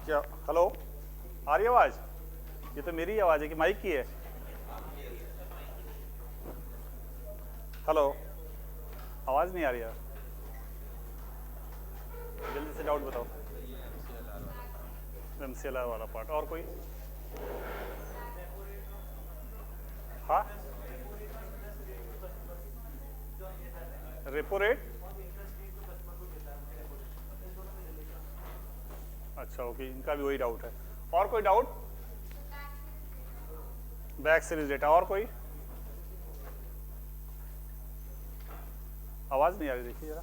क्या हेलो आ रही आवाज? ये तो मेरी आवाज है कि माइक की है? हेलो, आवाज नहीं आ रही यार, जल्दी से डाउट बताओ। MCLR वाला पार्ट, और कोई? हाँ, रेपो रेट। अच्छा ओके, इनका भी वही डाउट है। और कोई डाउट? Back series data. और कोई? आवाज नहीं आ रही, देखिए जरा।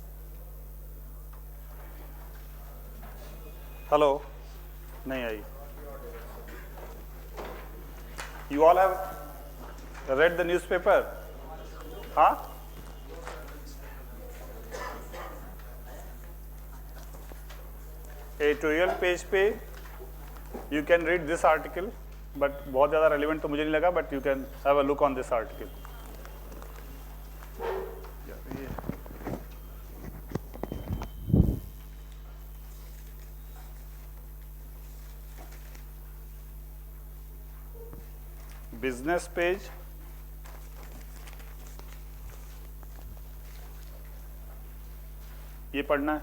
हेलो, नहीं आई। You all have read the newspaper? हाँ, एडिटोरियल पेज पे you can read this article, but बहुत ज़्यादा रेलिवेंट तो मुझे नहीं लगा, but you can have a look on this article. Business page, ये पढ़ना है,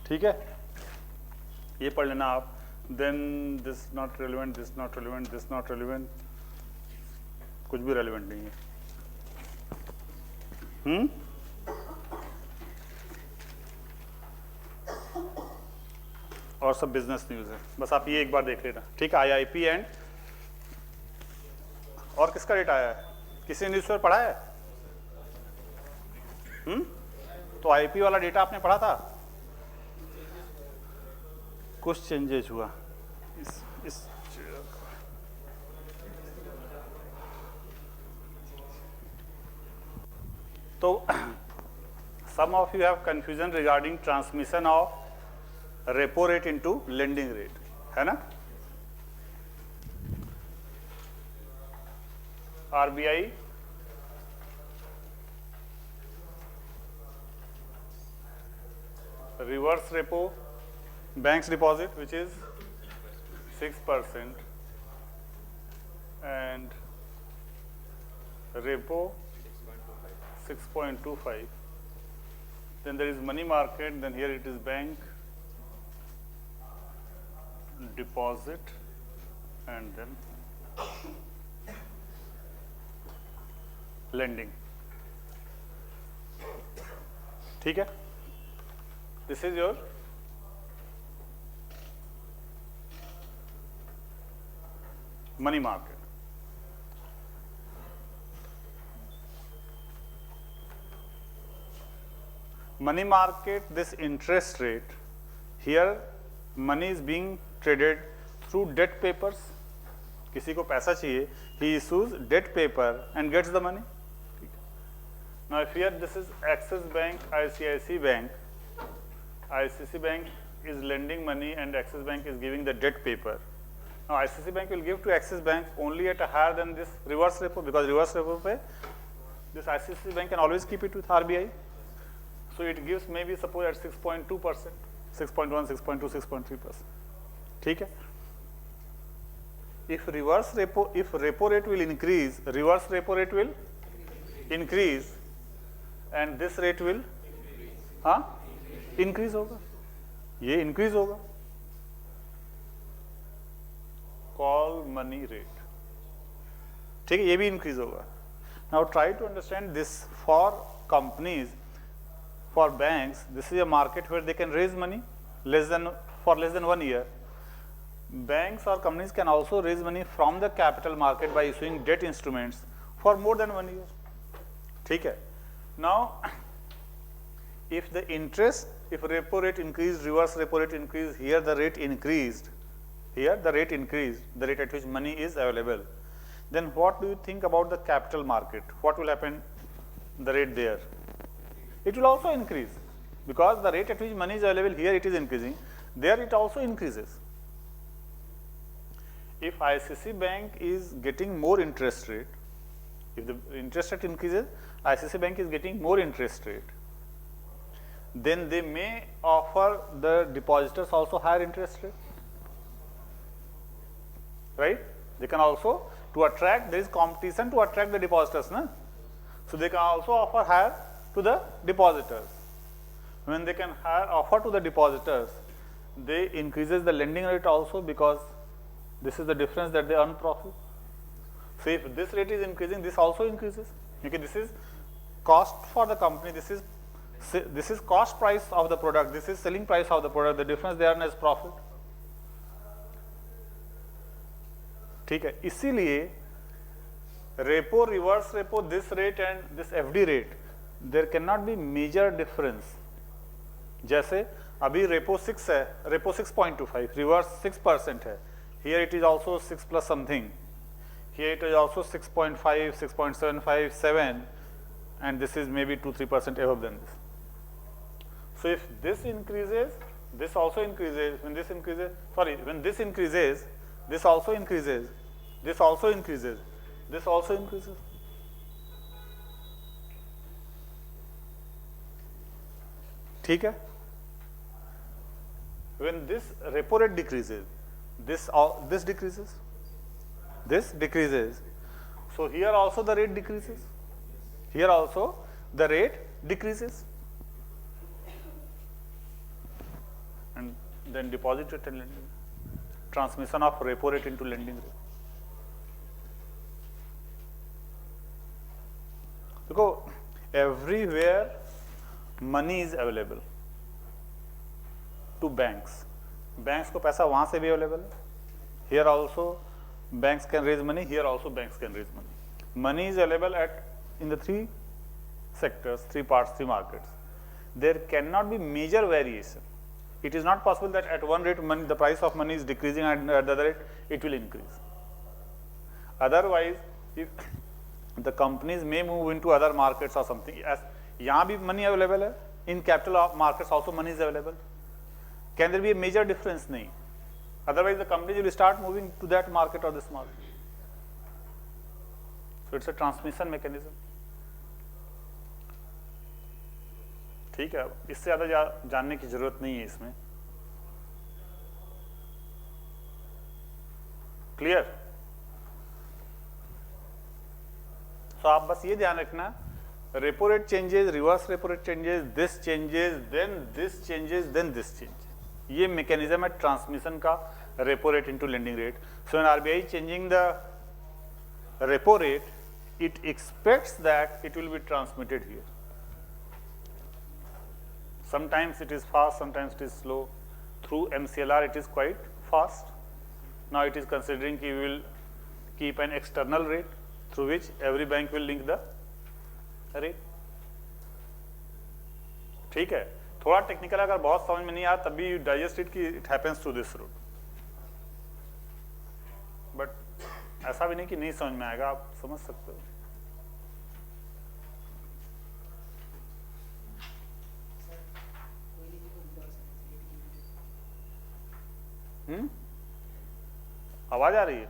ठीक है? ये पढ़ लेना आप। Then this not relevant, this not relevant, this not relevant, कुछ भी रेलिवेंट नहीं है। और सब बिजनेस न्यूज़ है, बस आप ये एक बार देख लेना, ठीक है? IIP एंड और किसका डेटा आया है? किसी ने न्यूज़पेपर पढ़ा है? तो IIP वाला डेटा आपने पढ़ा था? कुछ चेंजेस हुआ इस तो some of you have confusion regarding transmission of repo rate into lending rate, है ना? RBI reverse repo banks deposit, which is 6%, and repo 6.25. Then there is money market, then here it is bank deposit, and then lending. ठीक है? This is your money market. Money market, this interest rate, here money is being traded through debt papers. किसी को पैसा चाहिए, he issues debt paper and gets the money. Now if here this is Axis Bank, ICICI Bank, ICICI Bank is lending money and Axis Bank is giving the debt paper. Now ICICI Bank will give to Axis Bank only at a higher than this reverse repo, because reverse repo पे this ICICI Bank can always keep it with RBI. So it gives maybe suppose at 6.2%, 6.1, 6.2, 6.3%. ठीक है? If repo rate will increase, reverse repo rate will increase, and this rate will increase होगा, ये increase होगा. Call money rate, ठीक है? ये भी increase होगा. Now try to understand this. For companies, for banks, this is a market where they can raise money for less than 1 year. Banks or companies can also raise money from the capital market by issuing debt instruments for more than 1 year. ठीक है? Now, if repo rate increased, reverse repo rate increased, here the rate increased, the rate at which money is available, then what do you think about the capital market? What will happen? The rate there, it will also increase, because the rate at which money is available, here it is increasing, there it also increases. If ICICI Bank is getting more interest rate, if the interest rate increases, ICICI Bank is getting more interest rate, then they may offer the depositors also higher interest rate. right? They can also, to attract, there is competition to attract the depositors, na? So they can also offer higher to the depositors. When they can higher offer to the depositors, they increases the lending rate also, because this is the difference that they earn profit. So if this rate is increasing, this also increases. Okay, this is cost for the company, this is cost price of the product, this is selling price of the product, the difference they earn as profit. ठीक है, इसीलिए repo, reverse repo, this rate and this FD rate, there can not be major difference. जैसे अभी repo 6 है, repo 6.25, reverse 6% है, here it is also 6 plus something, here it is also 6.5, 6.75, 7, and this is maybe 2-3% above than this. So if this increases, this also increases. When this increases, sorry, when this increases, this also increases, this also increases, this also increases. ठीक है? When this repo rate decreases, this decreases, this decreases. So here also the rate decreases. Here also the rate decreases, and then deposit rate and lending, transmission of repo rate into lending rate. Because everywhere money is available to banks. Banks को पैसा वहाँ से भी available है. Here also banks can raise money. Here also banks can raise money. Money is available in the 3 sectors, 3 parts, 3 markets. There cannot be major variation. It is not possible that at one rate money, the price of money is decreasing, and at the other rate it will increase. Otherwise, if the companies may move into other markets or something, as यहाँ भी money available है, in capital markets also money is available. Can there be a major difference? नहीं. Otherwise, the companies will start moving to that market or this market. So it's a transmission mechanism. ठीक है, इससे ज़्यादा जानने की जरूरत नहीं है इसमें. क्लियर? तो आप बस ये ध्यान रखना, repo rate changes, reverse repo rate changes, this changes, then this changes, then this changes. ये मैकेनिज्म है ट्रांसमिशन का, repo rate into lending rate. So when RBI changing the repo rate, it expects that it will be transmitted here. Sometimes it is fast, sometimes it is slow. Through MCLR it is quite fast. Now it is considering we will keep an external rate through which every bank will link the rate. ठीक है, थोड़ा technical, अगर बहुत समझ में नहीं आया तब भी डाइजेस्ट इट कि it happens through this route. But ऐसा भी नहीं कि नहीं समझ में आएगा, आप समझ सकते हो. आवाज आ रही है?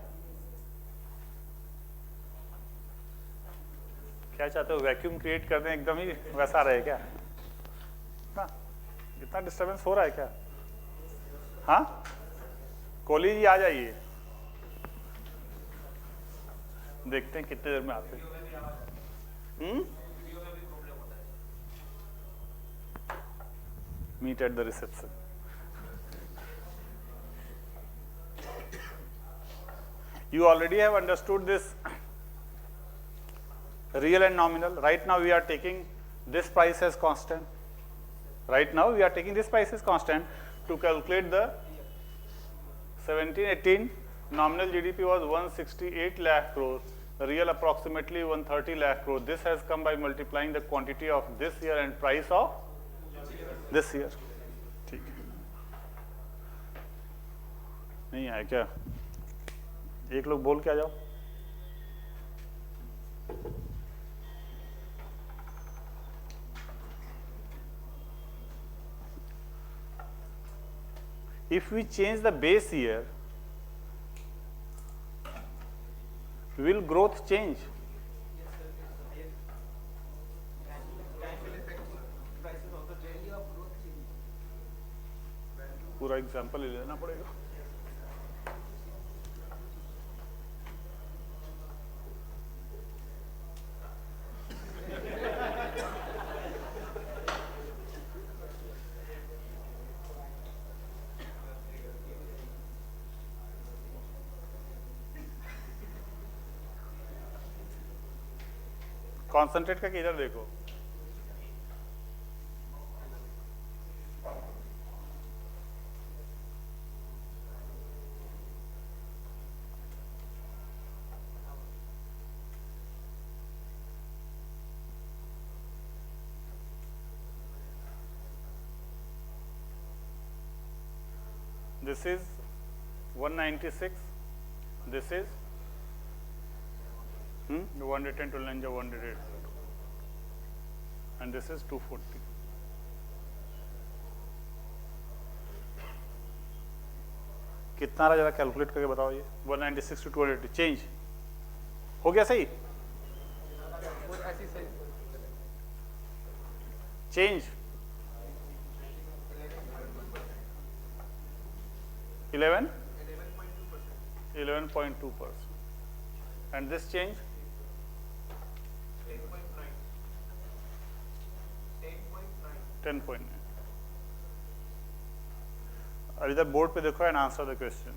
क्या चाहते हो, वैक्यूम क्रिएट कर दें एकदम ही वैसा रहे क्या? इतना डिस्टरबेंस हो रहा है क्या? हाँ, कोहली जी आ जाइए, देखते हैं कितने देर में आते हैं. Meet at the reception. You already have understood this real and nominal. Right now we are taking this price as constant. Right now we are taking this price as constant to calculate the 17-18. Nominal GDP was 168 lakh crore. Real approximately 130 lakh crore. This has come by multiplying the quantity of this year and price of this year. ठीक है, नहीं आया क्या? एक लोग बोल के आ जाओ. If we change the base year, will growth change? पूरा एग्जाम्पल ले लेना पड़ेगा. कॉन्सेंट्रेट करके इधर देखो, this is 196, this is 110 to 108, and this is 240. कितना रहा जरा कैलकुलेट करके बताओ, ये 196 to 280 चेंज हो गया सही? Change 11.2%, and this change 10.9. अब इधर बोर्ड पे देखो and answer the question.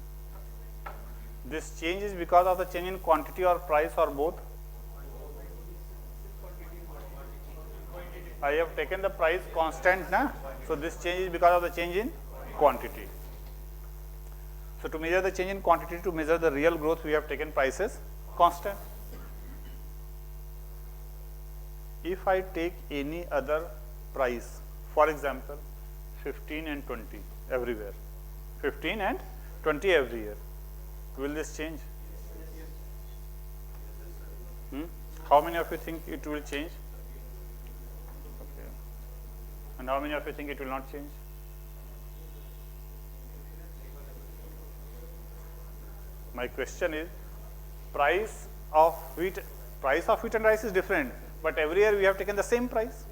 This change is because of the change in quantity or price or both? I have taken the price constant, na? So this change is because of the change in quantity. So to measure the change in quantity, to measure the real growth, we have taken prices constant. If I take any other price, for example, 15 and 20 everywhere, 15 and 20 every year, will this change? How many of you think it will change? Okay. And how many of you think it will not change? My question is, price of wheat and rice is different, but every year we have taken the same price.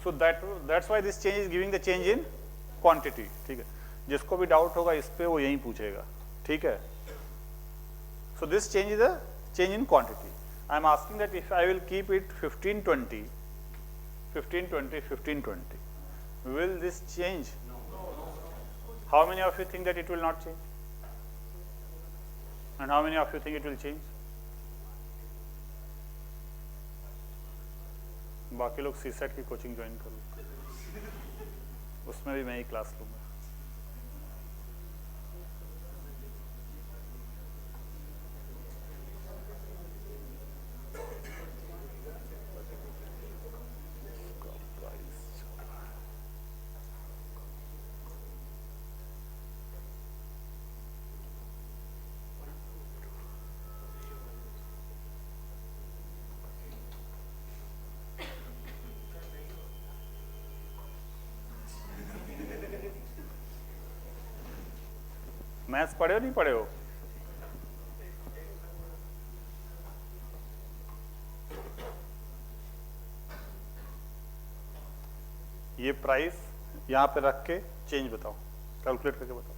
So that's why this change is giving the change in quantity. ठीक है, जिसको भी doubt होगा इस पे वो यही पूछेगा, ठीक है? So this change is a change in quantity. I am asking that if I will keep it 15-20, 15-20, 15-20, will this change? How many of you think that it will not change? And how many of you think it will change? बाकी लोग CSAT की coaching join करो, उसमें भी मैं ही class लूँगा. Maths पढ़े हो नहीं पढ़े हो? ये प्राइस यहाँ पे रख के चेंज बताओ, कैलकुलेट करके बताओ.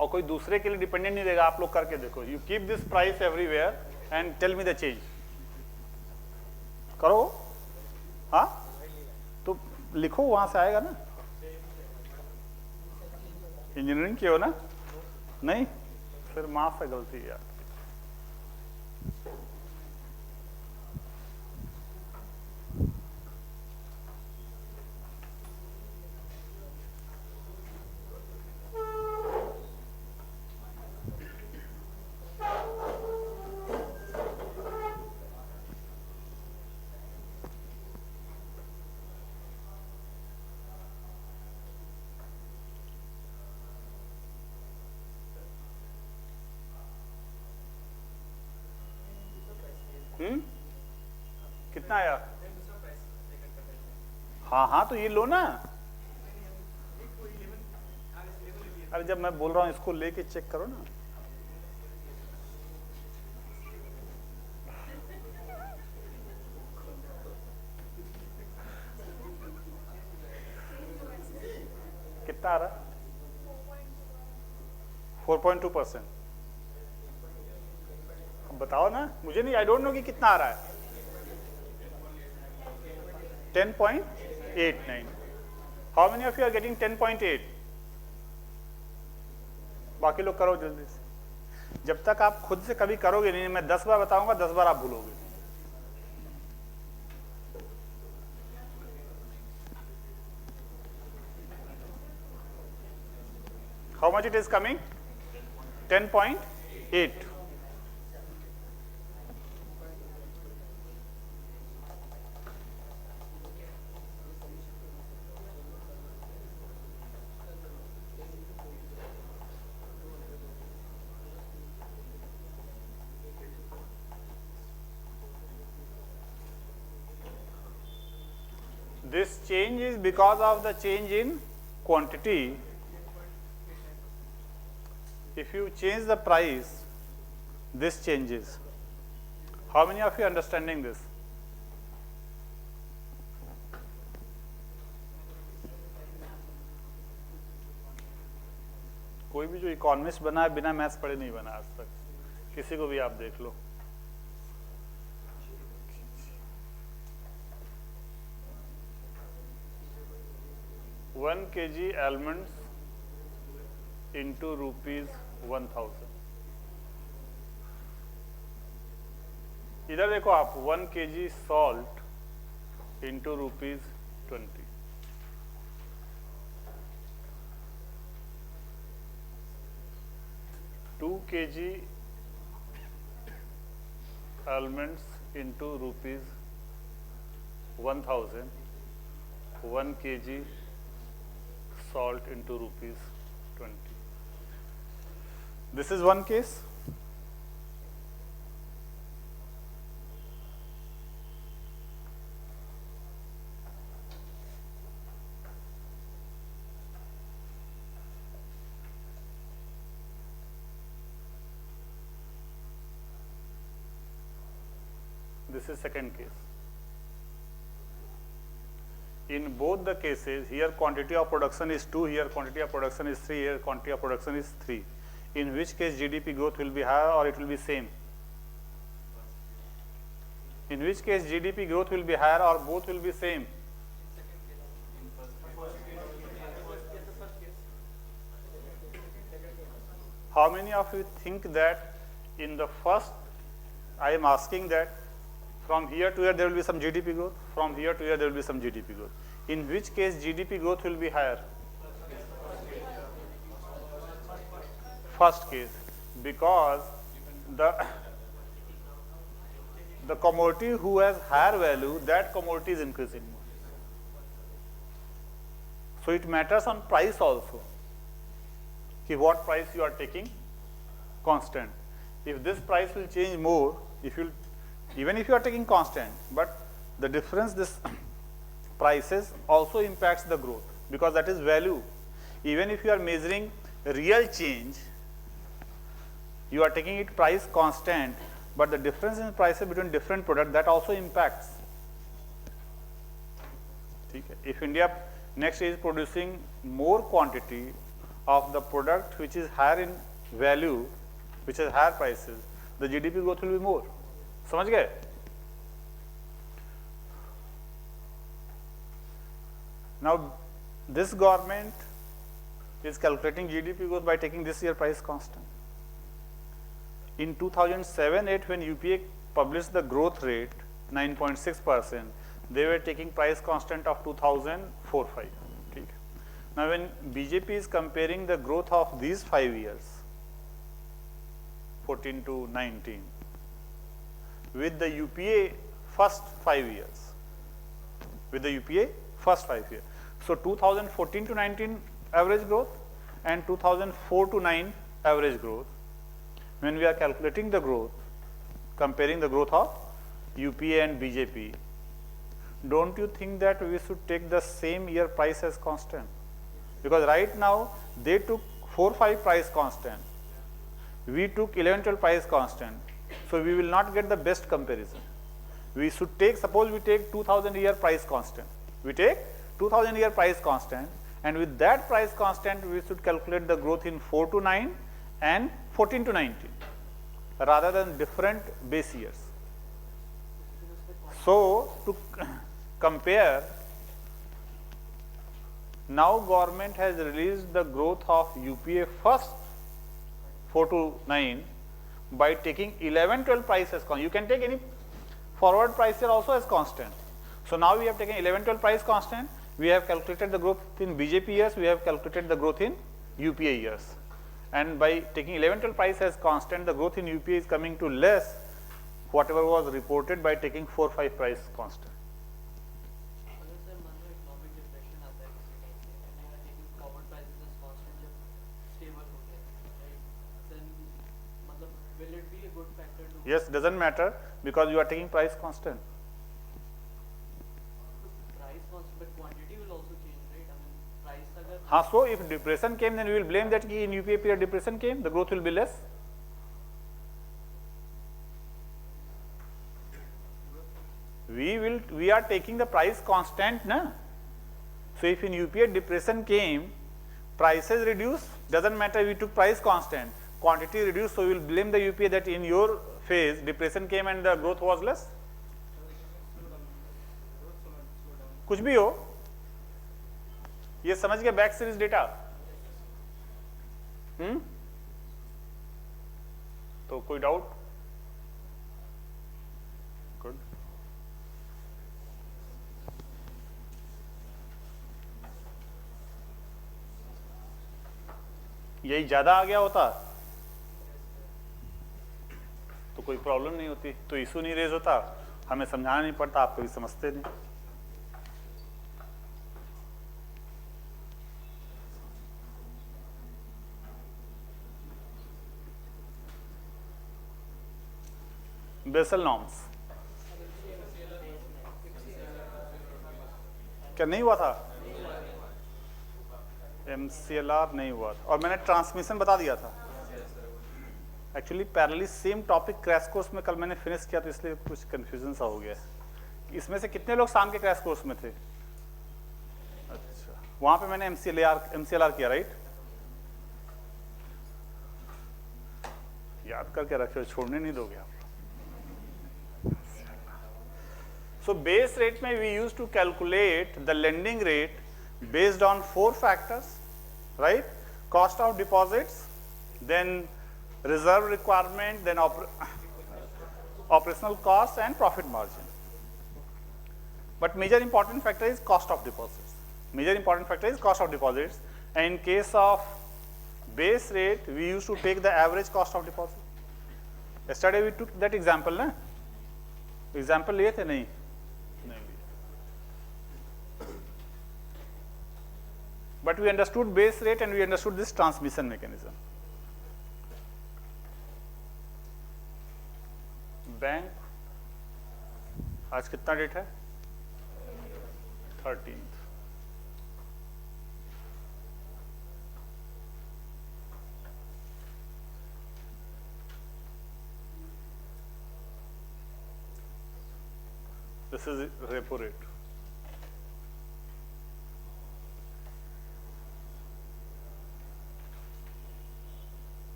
और कोई दूसरे के लिए डिपेंडेंट नहीं रहेगा, आप लोग करके देखो. You keep this price everywhere and tell me the change. करो, हाँ तो लिखो, वहां से आएगा ना. इंजीनियरिंग की हो ना? नहीं, फिर माफ है गलती यार. कितना आया? हाँ हाँ, तो ये लो ना. अरे जब मैं बोल रहा हूँ इसको लेके चेक करो ना. कितना आ रहा? 4.2%. बताओ ना, मुझे नहीं, आई डोंट नो कि कितना आ रहा है. 10.89. How many of you are getting 10.8? बाकी लोग करो जल्दी से. जब तक आप खुद से कभी करोगे नहीं, मैं 10 बार बताऊंगा 10 बार आप भूलोगे। How much it is coming? 10.8. This change is because of the change in quantity. If you change the price, this changes. How many of you are understanding this? कोई भी जो इकोनॉमिस्ट बना है बिना मैथ्स पढ़े नहीं बना आज तक, किसी को भी आप देख लो। One kg almonds into ₹1000। इधर देखो आप 1 kg salt into ₹20। Two kg almonds into ₹1000, 1 kg salt into ₹20. This is one case. This is second case. In both the cases, here quantity of production is 2, here quantity of production is 3, here quantity of production is 3. In which case GDP growth will be higher or it will be same? In which case GDP growth will be higher or both will be same? How many of you think that in the first, I am asking that from here to here there will be some GDP growth, from here to here there will be some GDP growth. In which case GDP growth will be higher? First case, because the commodity who has higher value, that commodity is increasing more. So it matters on price also. Ki what price you are taking constant. If this price will change more, even if you are taking constant, but the difference, this prices also impacts the growth, because that is value. Even if you are measuring real change, you are taking it price constant, but the difference in prices between different products, that also impacts. If India next is producing more quantity of the product which is higher in value, which has higher prices, the GDP growth will be more. समझ गए? Now this government is calculating GDP growth by taking this year price constant. In 2007-8, when UPA published the growth rate 9.6%, they were taking price constant of 2004-5. Now when BJP is comparing the growth of these 5 years, 14 to 19, with the UPA first 5 years, with the UPA first 5 years. So 2014 to 19 average growth and 2004 to 9 average growth. When we are calculating the growth, comparing the growth of UPA and BJP, don't you think that we should take the same year price as constant? Because right now they took 4-5 price constant, we took 11-12 price constant, so we will not get the best comparison. We should take, suppose we take 2000 year price constant, we take 2000 year price constant, and with that price constant we should calculate the growth in 4 to 9 and 14 to 19 rather than different base years. So to compare, now government has released the growth of UPA first 4 to 9 by taking 11, 12 price as constant. You can take any forward price here also as constant. So now we have taken 11, 12 price constant. We have calculated the growth in BJP years. We have calculated the growth in UPA years. And by taking 11, 12 price as constant, the growth in UPA is coming to less whatever was reported by taking 4, 5 price constant. Yes, doesn't matter because you are taking price constant. Price constant, but quantity will also change, right? I mean, price agar. हाँ, so if depression came, then we will blame that in UPA period depression came, the growth will be less. We are taking the price constant, na? So if in UPA depression came, prices reduce, doesn't matter, we took price constant, quantity reduced, so we will blame the UPA that in your phase depression came and the growth was less. कुछ भी हो, ये समझ गए back series data? तो कोई doubt? Good. यही ज्यादा आ गया होता तो कोई प्रॉब्लम नहीं होती, तो इशू नहीं रेज होता, हमें समझाना नहीं पड़ता, आप कभी समझते नहीं. बेसल नॉर्म्स क्या नहीं हुआ था? MCLR नहीं हुआ था, और मैंने ट्रांसमिशन बता दिया था. Actually parallelly same topic crash course में कल मैंने फिनिश किया, तो इसलिए कुछ कंफ्यूजन सा हो गया. इसमें से कितने लोग शाम के क्रैश कोर्स में थे? अच्छा, वहां पे मैंने MCLR किया, राइट? याद करके रखो, छोड़ने नहीं दोगे आप. So base rate में we used to calculate the lending rate based on 4 factors, right? Cost of deposits, then reserve requirement, then operational costs and profit margin. But major important factor is cost of deposits. Major important factor is cost of deposits. And in case of base rate, we used to take the average cost of deposit. Yesterday we took that example, na? Example लिए थे नहीं? But we understood base rate and we understood this transmission mechanism. Bank आज कितना date है? 13th. This is repo rate.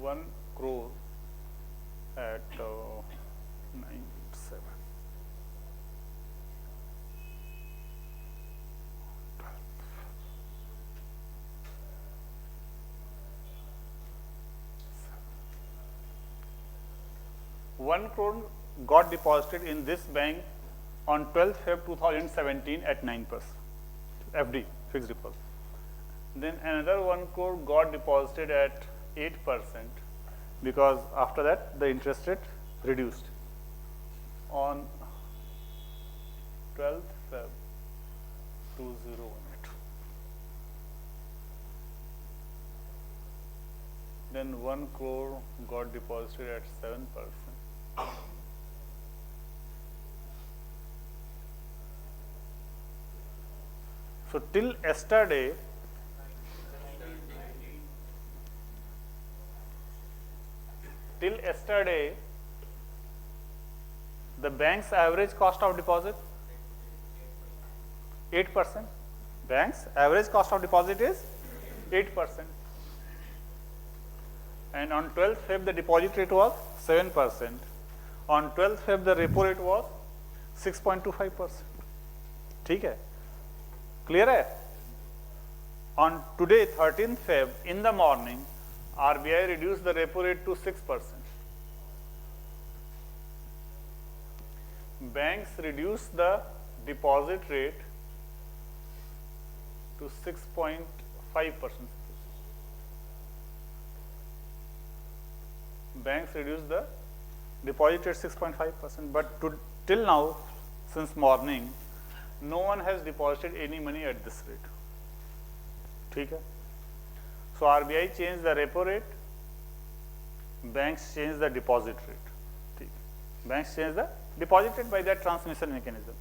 $1 crore at 9.7. $1 crore got deposited in this bank on 12th Feb 2017 at 9%. FD, fixed deposit. Then another 1 crore got deposited at 8% because after that the interest rate reduced on 12th Feb 2018. Then 1 crore got deposited at 7%. So till yesterday, the bank's average cost of deposit 8%. Bank's average cost of deposit is 8%. And on 12th Feb the deposit rate was 7%. On 12th Feb the repo rate was 6.25%. ठीक है? Clear है? On today 13th Feb in the morning, RBI reduced the repo rate to 6%. Banks reduced the deposit rate to 6.5%. Banks reduced the deposit rate 6.5%, but till now, since morning, no one has deposited any money at this rate. ठीक है? So RBI changed the repo rate, banks changed the deposit rate. ठीक, banks changed the deposit rate by that transmission mechanism.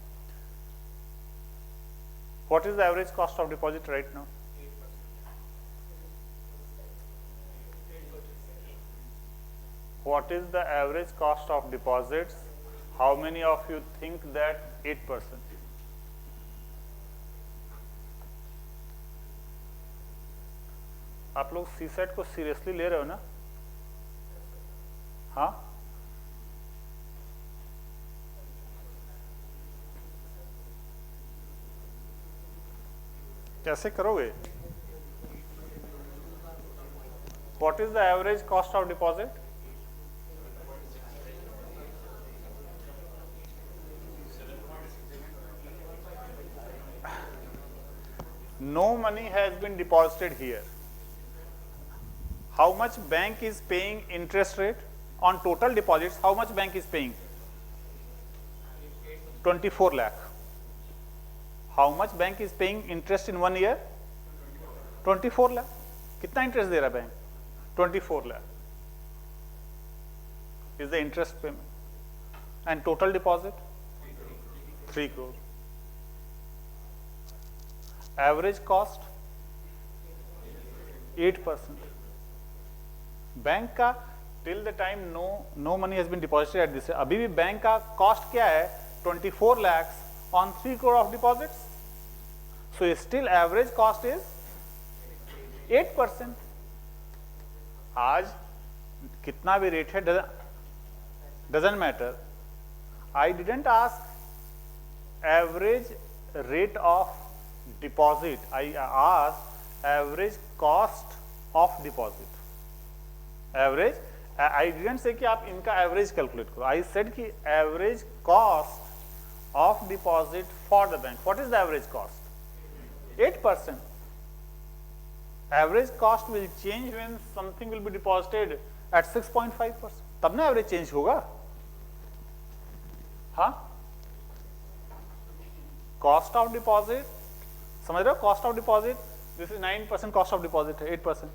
What is the average cost of deposit right now? 8%. What is the average cost of deposits? How many of you think that 8%? आप लोग CSAT को seriously ले रहे हो ना? हाँ, कैसे करोगे? What is the average cost of deposit? No money has been deposited here. How much bank is paying interest rate on total deposits? How much bank is paying? 24 lakh. How much bank is paying interest in 1 year? 24 lakh. कितना interest दे रहा bank? 24 lakh is the interest payment. And total deposit? 3 crore. Average cost? 8%. Bank का till the time no money has been deposited at this, अभी भी bank का cost क्या है? 24 lakhs on 3 crore of deposits. So still average cost is 8%. आज कितना भी rate है doesn't matter. I didn't ask average rate of deposit. I asked average cost of deposit. Average. I didn't say कि आप इनका average calculate करो. I said कि average cost of deposit for the bank. What is the average cost? 8%. Average cost will change when something will be deposited at 6.5%. तब ना average change होगा. हाँ? Cost of deposit, समझ रहे हो? Cost of deposit, this is 9% cost of deposit है, 8%.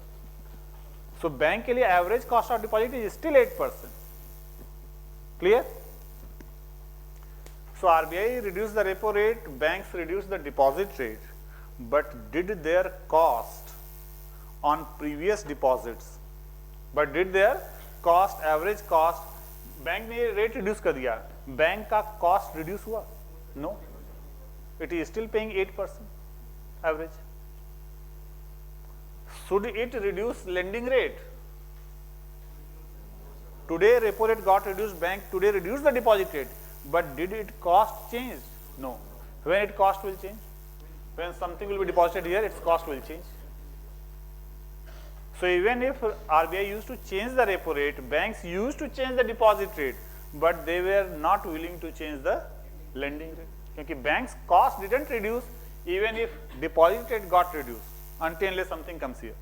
So bank के लिए average cost of deposit is still 8%. Clear? So RBI reduced the repo rate, banks reduced the deposit rate, but did their cost on previous deposits, but did their cost, average cost, bank ने rate reduce कर दिया, bank का cost reduce हुआ? No, it is still paying 8% average. Should it reduce lending rate? Today repo rate got reduced, bank today reduced the deposit rate, but did it cost change? No. When it cost will change? When something will be deposited here, its cost will change. So even if RBI used to change the repo rate, banks used to change the deposit rate, but they were not willing to change the lending rate. Because banks cost didn't reduce even if deposit rate got reduced until unless something comes here.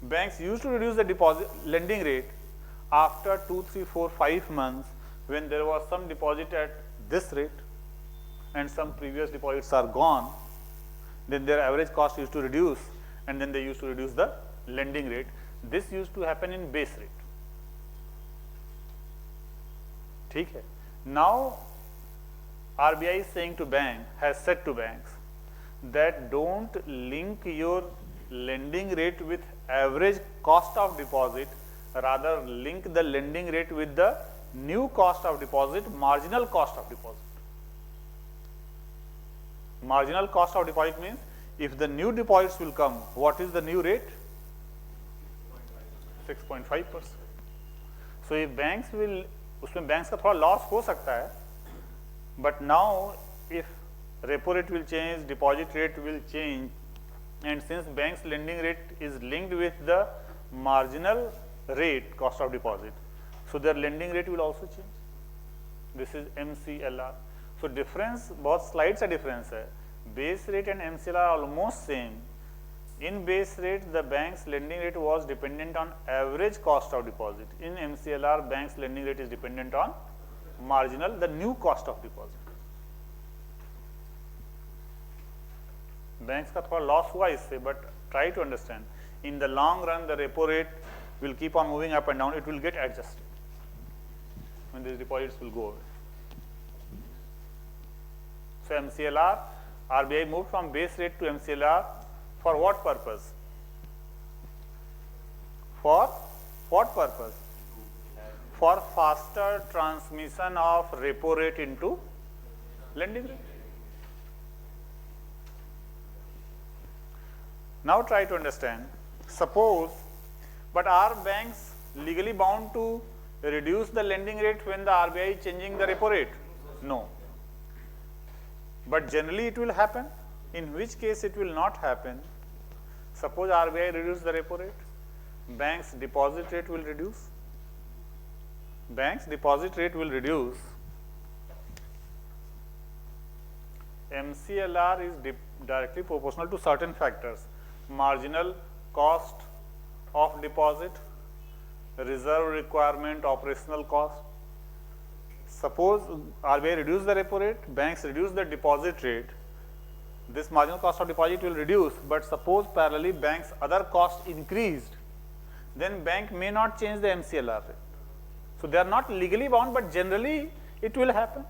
Banks used to reduce the deposit lending rate after 2, 3, 4, 5 months when there was some deposit at this rate and some previous deposits are gone. Then their average cost used to reduce and then they used to reduce the lending rate. This used to happen in base rate. ठीक है? Now RBI is saying to bank, has said to banks that don't link your lending rate with average cost of deposit, rather link the lending rate with the new cost of deposit, marginal cost of deposit. Marginal cost of deposit means if the new deposits will come, what is the new rate? 6.5%. So if banks will, उसमें banks का थोड़ा loss हो सकता है, but now if repo rate will change, deposit rate will change, and since banks lending rate is linked with the marginal rate cost of deposit. So their lending rate will also change. This is MCLR. So difference, बहुत slides are difference है. Base rate and MCLR are almost same. In base rate, the bank's lending rate was dependent on average cost of deposit. In MCLR, bank's lending rate is dependent on marginal, the new cost of deposit. Banks का थोड़ा loss हुआ इससे, but try to understand. In the long run, the repo rate will keep on moving up and down. It will get adjusted when these deposits will go away. So MCLR, RBI moved from base rate to MCLR for what purpose? For what purpose? For faster transmission of repo rate into lending rate. Now try to understand. Suppose, but are banks legally bound to reduce the lending rate when the RBI is changing the repo rate? No. But generally it will happen. In which case it will not happen? Suppose RBI reduce the repo rate, bank's deposit rate will reduce. Bank's deposit rate will reduce. MCLR is directly proportional to certain factors. Marginal cost of deposit, reserve requirement, operational cost. Suppose RBI reduce the repo rate, banks reduce the deposit rate, this marginal cost of deposit will reduce, but suppose parallelly banks other costs increased, then bank may not change the MCLR rate. So they are not legally bound, but generally it will happen.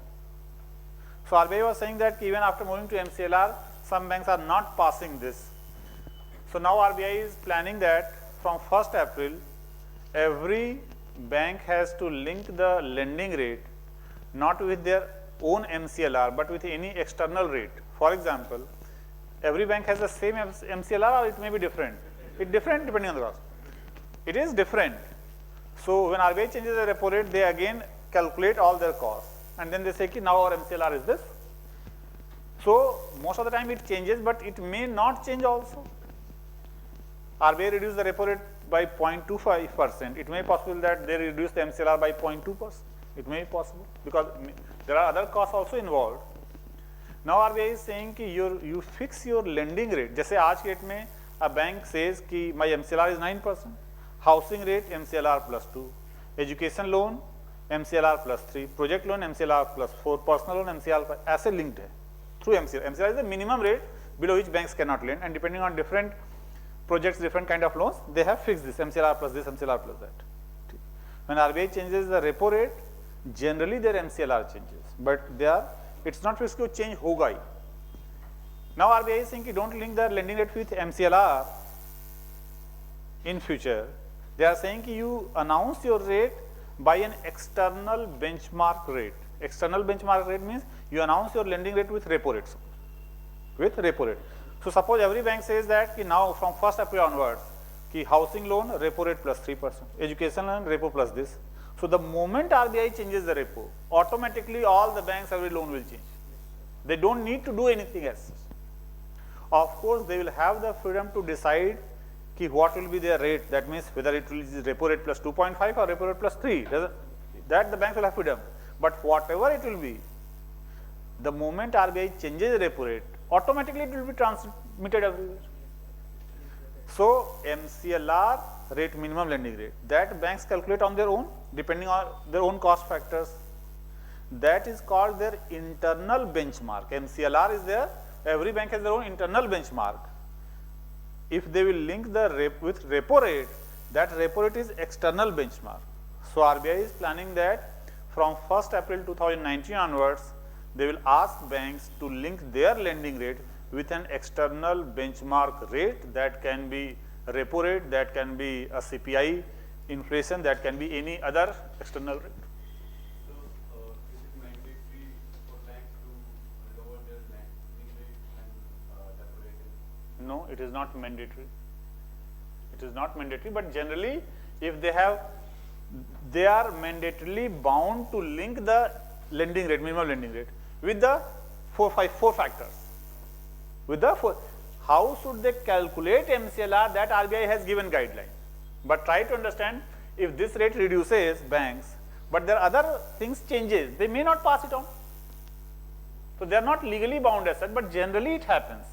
So RBI was saying that even after moving to MCLR, some banks are not passing this. So now RBI is planning that from 1st April, every bank has to link the lending rate not with their own MCLR, but with any external rate. For example, every bank has the same MCLR or it may be different. It's different depending on the cost. It is different. So when RBI changes the repo rate, they again calculate all their costs. And then they say, now our MCLR is this. So most of the time it changes, but it may not change also. RBI reduce the repo rate by 0.25%. It may be possible that they reduce the MCLR by 0.2%. It may be possible because there are other costs also involved. Now RBI is saying कि you fix your lending rate. जैसे आज के date में a bank says कि my MCLR is 9%, housing rate MCLR plus 2, education loan MCLR plus 3, project loan MCLR plus 4, personal loan MCLR plus, ऐसे linked है through MCLR. MCLR is the minimum rate below which banks cannot lend, and depending on different projects, different kind of loans, they have fixed this MCLR plus this, MCLR plus that. When RBI changes the repo rate, generally their MCLR changes, but it's not fixed to change hoga hi. Now RBI is saying कि don't link the lending rate with MCLR in future. They are saying कि you announce your rate by an external benchmark rate. External benchmark rate means you announce your lending rate with repo rate. With repo rate. So suppose every bank says that कि now from 1st April onwards कि housing loan repo rate plus 3%, education loan repo plus this. So the moment RBI changes the repo, automatically all the banks every loan will change. They don't need to do anything else. Of course, they will have the freedom to decide कि what will be their rate. That means whether it will be repo rate plus 2.5 or repo rate plus 3. That the banks will have freedom. But whatever it will be, the moment RBI changes the repo rate, automatically it will be transmitted everywhere. So MCLR rate, minimum lending rate, that banks calculate on their own depending on their own cost factors. That is called their internal benchmark. MCLR is there. Every bank has their own internal benchmark. If they will link the with repo rate, that repo rate is external benchmark. So RBI is planning that from 1st April 2019 onwards, they will ask banks to link their lending rate with an external benchmark rate. That can be repo rate, that can be a CPI inflation, that can be any other external rate. So, is it mandatory for banks to lower their lending rate and repo rate? No, it is not mandatory. It is not mandatory, but generally, if they are mandatorily bound to link the lending rate, minimum lending rate, with the four factors. With the how should they calculate MCLR? That RBI has given guideline. But try to understand, if this rate reduces banks, but there are other things changes, they may not pass it on. So they are not legally bound as such, but generally it happens.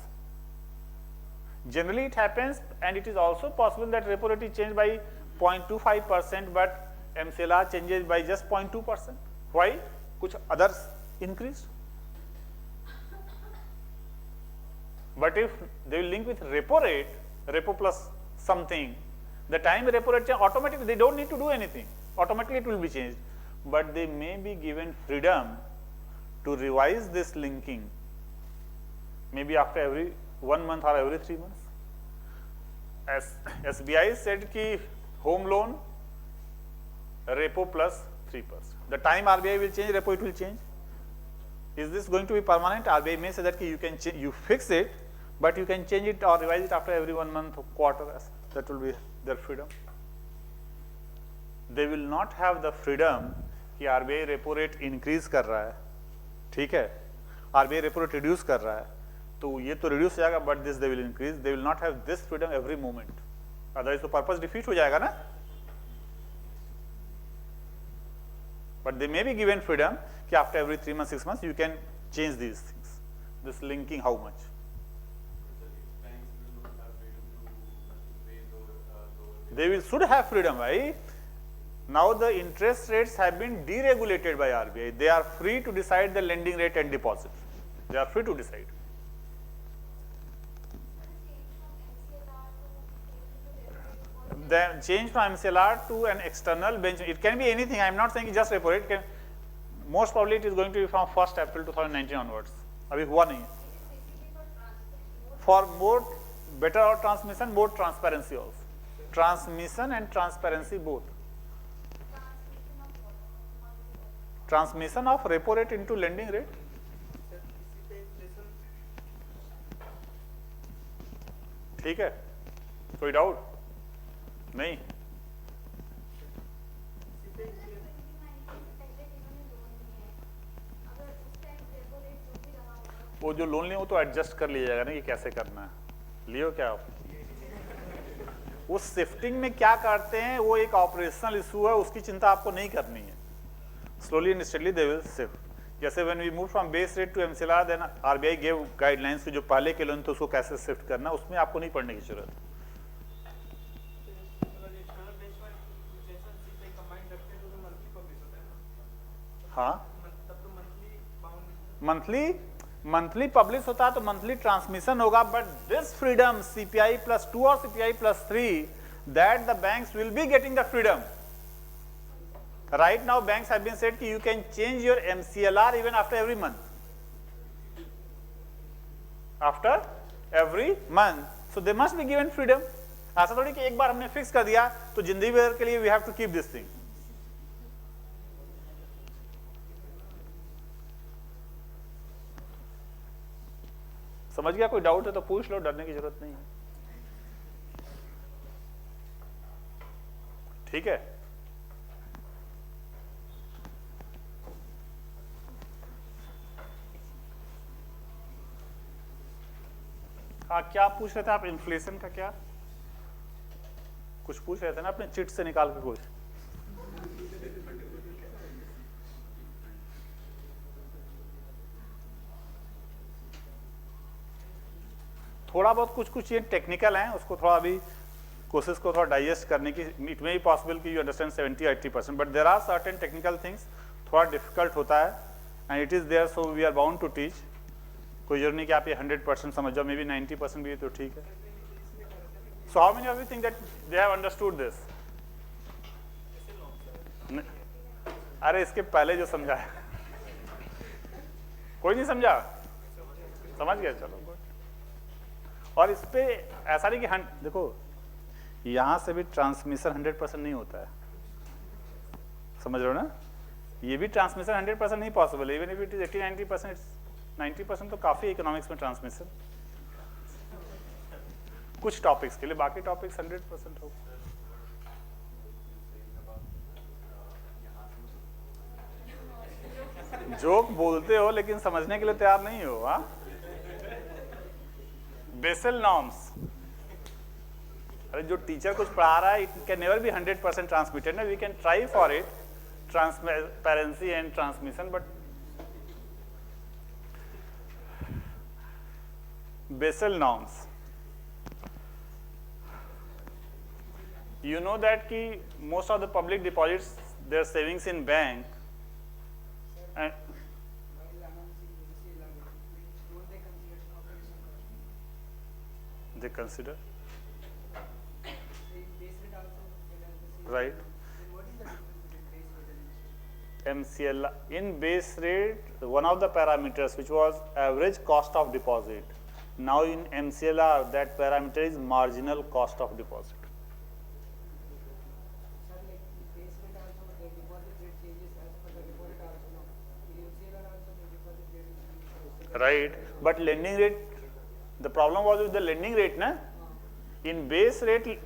Generally it happens, and it is also possible that repo rate is changed by 0.25%, but MCLR changes by just 0.2%. Why? Kuch others increased. But if they will link with repo rate, repo plus something, the time repo rate change, automatically they don't need to do anything. Automatically it will be changed. But they may be given freedom to revise this linking, maybe after every 1 month or every 3 months. As SBI said ki home loan repo plus 3%. The time RBI will change, repo it will change. Is this going to be permanent? RBI may say that you can you fix it, but you can change it or revise it after every 1 month or quarter. That will be their freedom. They will not have the freedom कि RBI repo rate increase कर रहा है, ठीक है, RBI repo rate reduce कर रहा है, तो ये तो reduce हो जाएगा, but this they will increase. They will not have this freedom every moment. Otherwise तो purpose defeat हो जाएगा ना. But they may be given freedom कि after every 3 months, 6 months you can change these things. This linking how much. They will should have freedom, right? Now the interest rates have been deregulated by RBI. They are free to decide the lending rate and deposit. They are free to decide. Then change from MCLR to an external benchmark. It can be anything. I am not saying just repo rate. Most probably it is going to be from 1st April 2019 onwards. अभी हुआ नहीं. For more better or transmission, more transparency also. Transmission and transparency both. Transmission of repo rate into lending rate. ठीक है, कोई doubt नहीं? वो जो loan लिया वो तो एडजस्ट कर लिया जाएगा ना कि कैसे करना है. लियो क्या आप? उस शिफ्टिंग में क्या करते हैं वो एक ऑपरेशनल इशू है, उसकी चिंता आपको नहीं करनी है. Slowly and steadily they will shift. जैसे when we move from base rate to MCLR, then RBI gave guidelines कि जो पहले के लोन थे उसको कैसे शिफ्ट करना, उसमें आपको नहीं पढ़ने की जरूरत. हाँ, मंथली पब्लिश होता है तो मंथली ट्रांसमिशन होगा, but this freedom CPI plus 2 और CPI plus 3, that the banks will be getting the freedom. Right now banks have been said कि you can change your MCLR even after every month. After every month, so they must be given freedom. ऐसा थोड़ी कि एक बार हमने fix कर दिया तो जिंदगी भर के लिए we have to keep this thing. समझ गया? कोई डाउट है तो पूछ लो, डरने की जरूरत नहीं है. ठीक है, हाँ क्या पूछ रहे थे आप? इन्फ्लेशन का क्या कुछ पूछ रहे थे ना अपने चिट से निकाल के कुछ. थोड़ा बहुत कुछ ये टेक्निकल है, उसको थोड़ा अभी कोशिश को थोड़ा डाइजेस्ट करने की. इट मे बी पॉसिबल कि you understand 70-80%, but there are certain technical things थोड़ा डिफिकल्ट होता है, and it is there, so we are bound to teach. कोई जरूरी नहीं कि आप ये 100% समझ जाओ, मे बी 90% भी तो ठीक है. So how many of you think that they have understood this? अरे इसके पहले जो समझाया कोई नहीं समझा? समझ गया, चलो. और इस पे ऐसा नहीं कि देखो यहां से भी ट्रांसमिशन 100% नहीं होता है, समझ रहे हो ना? ये भी ट्रांसमिशन 100% नहीं possible. Even if it is 80-90%, 90% तो काफी इकोनॉमिक्स में ट्रांसमिशन कुछ टॉपिक्स के लिए, बाकी टॉपिक्स 100% हो. जोक बोलते हो लेकिन समझने के लिए तैयार नहीं हो. हाँ, बेसल नॉर्म्स, अरे जो टीचर कुछ पढ़ा रहा है, it can never be 100% transmitted ना, we can try for it transparency and transmission, but Basel norms. You know that ki most of the public deposits their savings in bank, and they consider, right? MCL in base rate, one of the parameters which was average cost of deposit. Now in MCLR, that parameter is marginal cost of deposit. Right, but lending rate, the problem was with the lending rate, na? In base rate,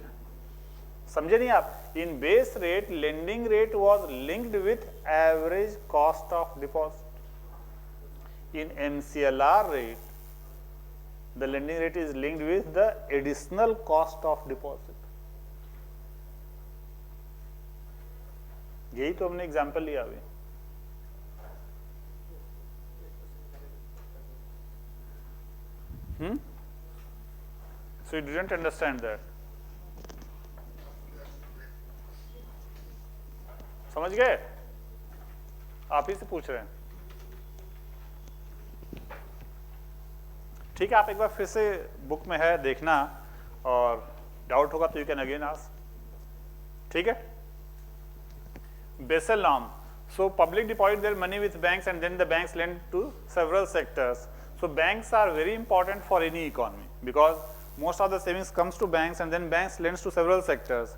समझे नहीं आप? In base rate, lending rate was linked with average cost of deposit. In MCLR rate, the lending rate is linked with the additional cost of deposit. यही तो हमने example लिया अभी. So you didn't understand that. समझ गए? आप ही से पूछ रहे हैं. ठीक है, आप एक बार फिर से बुक में है देखना, और डाउट होगा तो यू कैन अगेन आस्क. ठीक है? Basel norm. So public deposit their money with banks and then the banks lend to several sectors. So banks are very important for any economy because most of the savings comes to banks and then banks lends to several sectors.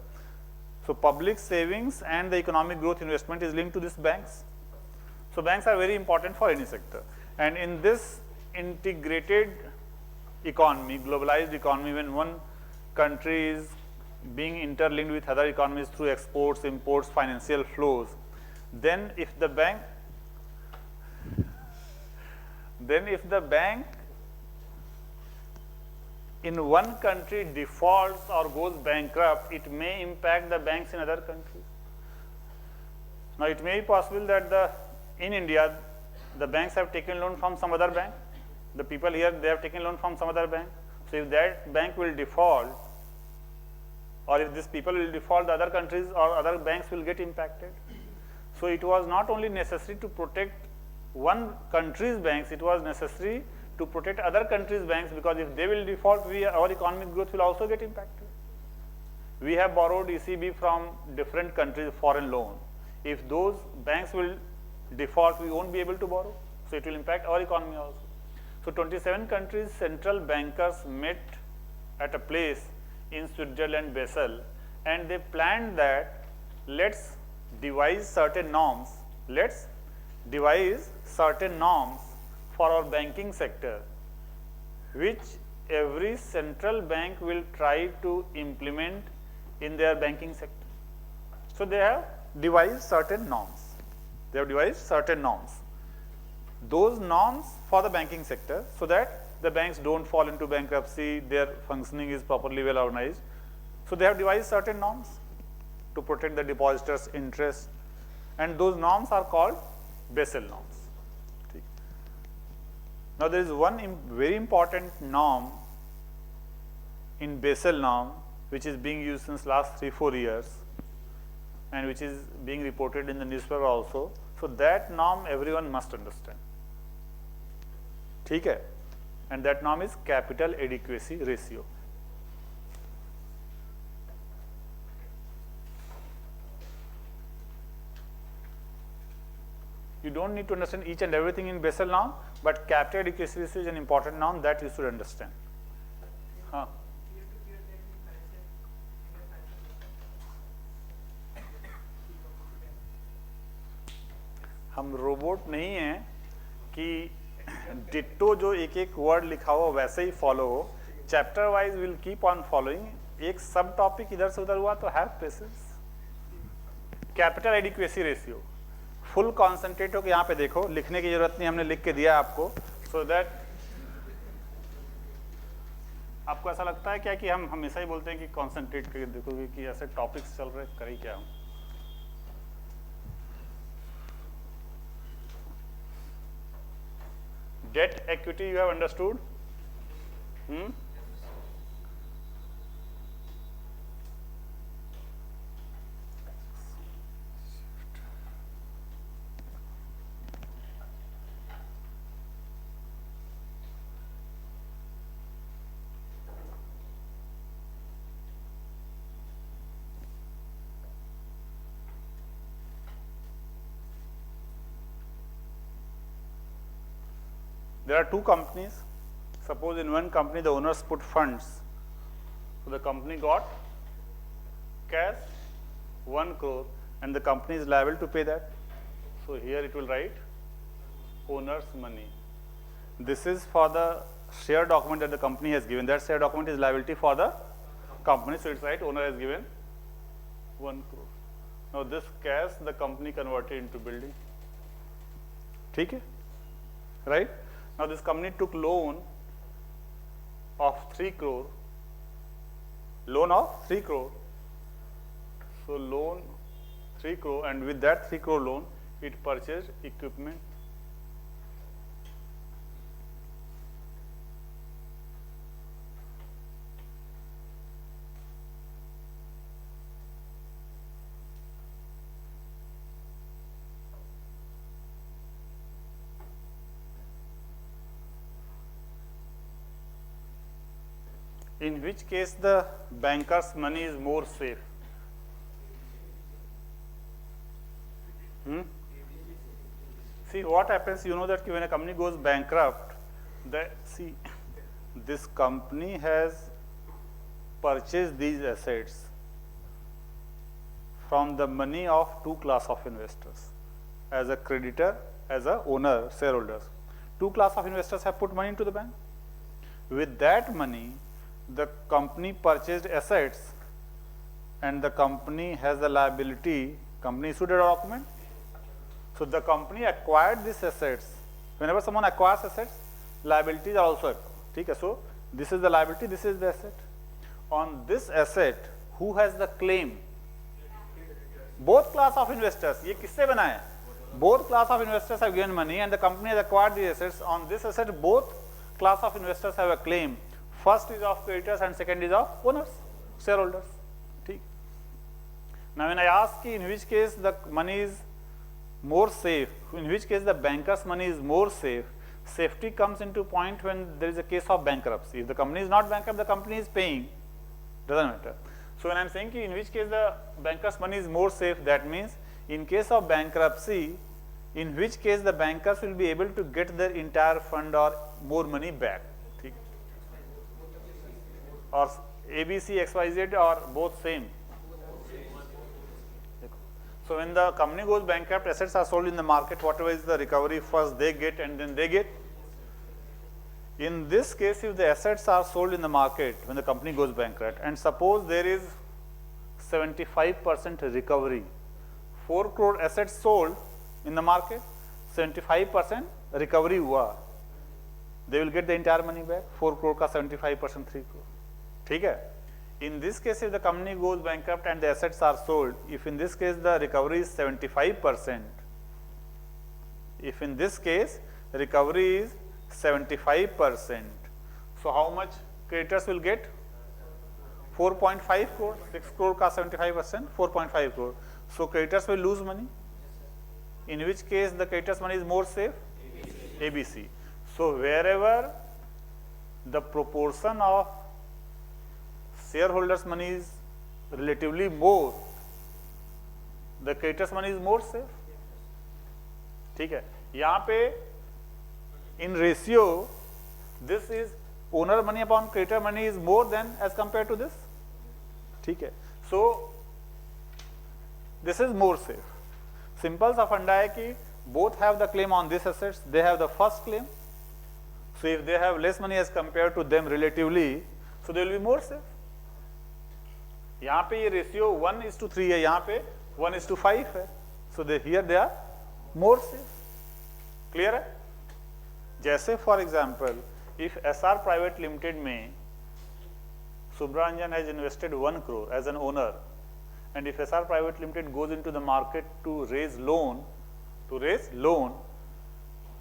So public savings and the economic growth investment is linked to these banks. So banks are very important for any sector. And in this integrated economy, globalized economy, when one country is being interlinked with other economies through exports, imports, financial flows, then if the bank in one country defaults or goes bankrupt, it may impact the banks in other countries. Now it may be possible that in India the banks have taken loan from some other bank, the people here they have taken loan from some other bank. So if that bank will default, or if these people will default, the other countries or other banks will get impacted. So it was not only necessary to protect one country's banks, it was necessary to protect other countries' banks, because if they will default, our economic growth will also get impacted. We have borrowed ECB from different countries foreign loan. If those banks will default, we won't be able to borrow. So it will impact our economy also. So 27 countries' central bankers met at a place in Switzerland, Basel, and they planned that let's devise certain norms. Let's devise certain norms for our banking sector, which every central bank will try to implement in their banking sector. So they have devised certain norms. They have devised certain norms. Those norms for the banking sector, so that the banks don't fall into bankruptcy, their functioning is properly well organized. So they have devised certain norms to protect the depositors' interest, and those norms are called Basel norms. Now there is one very important norm in Basel norm which is being used since last 3-4 years and which is being reported in the newspaper also. So that norm everyone must understand. ठीक है? And that norm is capital adequacy ratio. You don't need to understand each and everything in Basel norm, but capital adequacy ratio is an important norm that you should understand. हाँ. हम robot नहीं हैं कि ditto जो एक एक word लिखा हो वैसे ही फॉलो हो. Chapter wise will keep on following. एक सब टॉपिक इधर से उधर हुआ तो have patience. Capital adequacy ratio full concentrate हो कि यहाँ पे देखो, लिखने की जरूरत नहीं, हमने लिख के दिया आपको. सो दैट आपको ऐसा लगता है क्या कि हम हमेशा ही बोलते हैं कि कॉन्सेंट्रेट करके देखोगे कि ऐसे टॉपिक्स चल रहे, करी क्या हम? Debt equity you have understood? There are two companies. Suppose in one company the owners put funds. So the company got cash 1 crore and the company is liable to pay that. So here it will write owner's money. This is for the share document that the company has given. That share document is liability for the company. So it's right, owner has given 1 crore. Now this cash the company converted into building. ठीक है? Right? Now this company took loan of 3 crore, loan of 3 crore. So loan 3 crore and with that 3 crore loan it purchased equipment. In which case the banker's money is more safe? See what happens, you know that when a company goes bankrupt, this company has purchased these assets from the money of two class of investors, as a creditor, as a owner, shareholders. Two class of investors have put money into the bank. With that money, the company purchased assets and the company has the liability. Company issued a document. So the company acquired these assets. Whenever someone acquires assets, liabilities are also acquired. So this is the liability, this is the asset. On this asset, who has the claim? Both class of investors. ये किससे बना है? Both class of investors have given money and the company has acquired the assets. On this asset, both class of investors have a claim. First is of creditors and second is of owners, shareholders. Now when I ask in which case the money is more safe, in which case the banker's money is more safe, safety comes into point when there is a case of bankruptcy. If the company is not bankrupt, the company is paying, doesn't matter. So when I am saying in which case the banker's money is more safe, that means in case of bankruptcy, in which case the bankers will be able to get their entire fund or more money back. Or ABC, XYZ or both same. So when the company goes bankrupt, assets are sold in the market, whatever is the recovery first they get and then they get. In this case, if the assets are sold in the market when the company goes bankrupt and suppose there is 75% recovery, 4 crore assets sold in the market, 75% recovery हुआ, they will get the entire money back. 4 crore का 75% 3 crore. ठीक है? In this case, if the company goes bankrupt and the assets are sold, if in this case the recovery is 75%, if in this case recovery is 75%, so how much creditors will get? 4.5 crore, 6 crore ka 75%, 4.5 crore. So creditors will lose money. In which case the creditors money is more safe? ABC. So wherever the proportion of shareholders money is relatively more, the creditors money is more safe. ठीक है? यहाँ पे in ratio, this is owner money upon creditor money is more than as compared to this. ठीक है? So this is more safe. Simple सा फंडा है कि both have the claim on these assets. They have the first claim. So if they have less money as compared to them relatively, so they will be more safe. यहाँ पे ये ratio 1:3 है, यहाँ पे 1:5 है. So here they are more safe. Clear है? जैसे for example if SR private limited में Subranjan has invested 1 crore as an owner, and if SR Private Limited goes into the market to raise loan,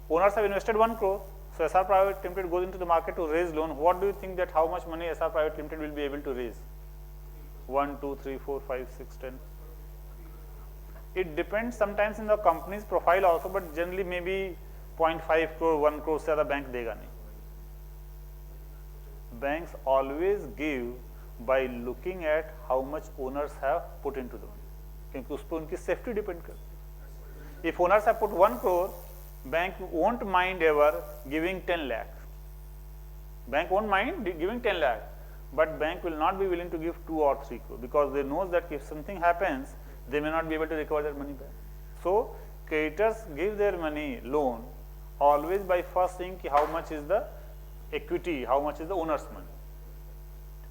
owners have invested 1 crore. So SR Private Limited goes into the market to raise loan. What do you think that how much money SR Private Limited will be able to raise? 1, 2, 3, 4, 5, 6, 10. It depends sometimes in the company's profile also, but generally maybe 0.5 crore, 1 crore से ज़्यादा bank देगा नहीं. Banks always give by looking at how much owners have put into the money, क्योंकि उस पर उनकी safety depend करती है. If owners have put 1 crore, bank won't mind ever giving 10 lakh. Bank won't mind giving 10 lakh, but bank will not be willing to give 2 or 3 crore because they know that if something happens, they may not be able to recover their money back. So creditors give their money loan always by first seeing how much is the equity, how much is the owner's money.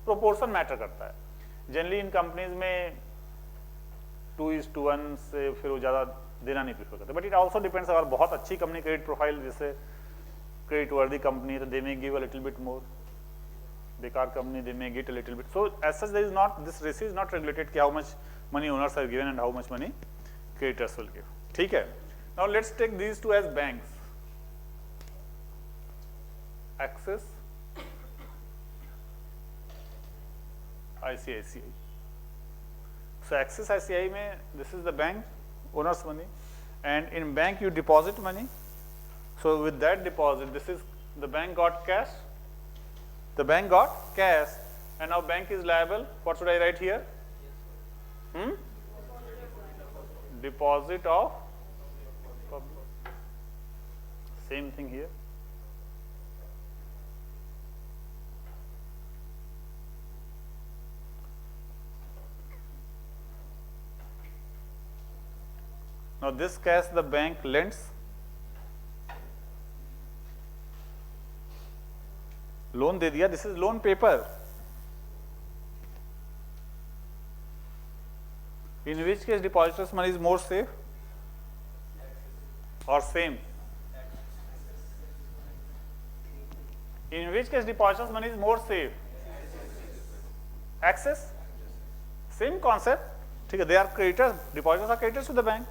Proportion matter करता है. Generally in companies में 2:1 से फिर वो ज़्यादा देना नहीं prefer करते. But it also depends. अगर बहुत अच्छी कंपनी क्रेडिट प्रोफाइल जैसे क्रेडिट वर्दी कंपनी तो they may give a little bit more. बेकार company they may get a little bit. So as such there is not, this ratio is not regulated कि how much money owners have given and how much money creditors will give. ठीक है. Now let's take these two as banks. Axis, ICICI. So Axis ICI में this is the bank owner's money, and in bank you deposit money. So with that deposit, this is the bank got cash. The bank got cash, and now bank is liable. What should I write here? Deposit of public. Same thing here. Now this cash the bank lends. Loan दे दिया. This is loan paper. In which case depositor's money is more safe or same? In which case depositor's money is more safe? Access? Same concept. ठीक है. They are creditors. Depositors are creditors to the bank.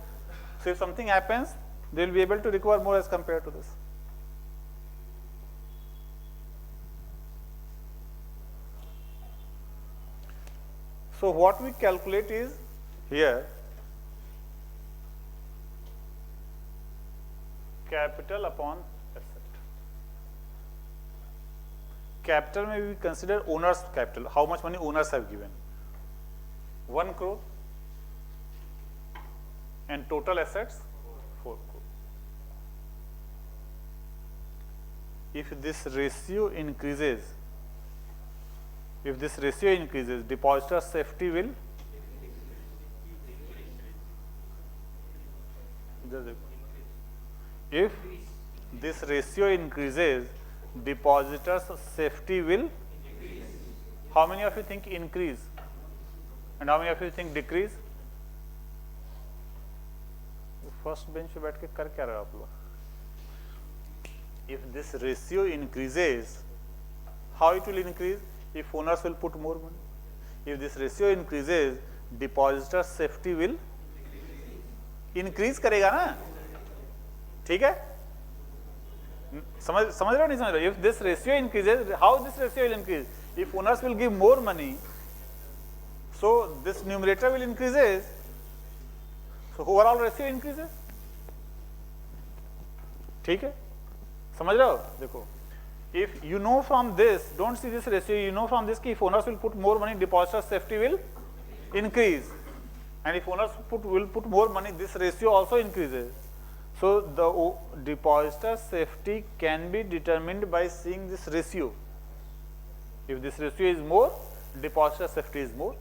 So if something happens, they will be able to recover more as compared to this. So what we calculate is here capital upon asset. Capital may we consider owner's capital. How much money owners have given? 1 crore. And total assets 4 crore. If this ratio increases, depositor safety will if this ratio increases, depositor's safety will. How many of you think increase and how many of you think decrease? First bench पे बैठ के कर क्या रहे हो आप लोग? If this ratio increases, how it will increase? If owners will put more money. If this ratio increases, depositor safety will increase करेगा ना? ठीक है? समझ रहे हो नहीं समझ रहे हो? If this ratio increases, how this ratio will increase? If owners will give more money, so this numerator will increases. So overall ratio increases. ठीक है? समझ रहे हो? देखो, if you know from this, don't see this ratio, you know from this कि if owners will put more money, depositor safety will increase, and if owners will put more money, this ratio also increases. So the depositor safety can be determined by seeing this ratio. If this ratio is more, depositor safety is more.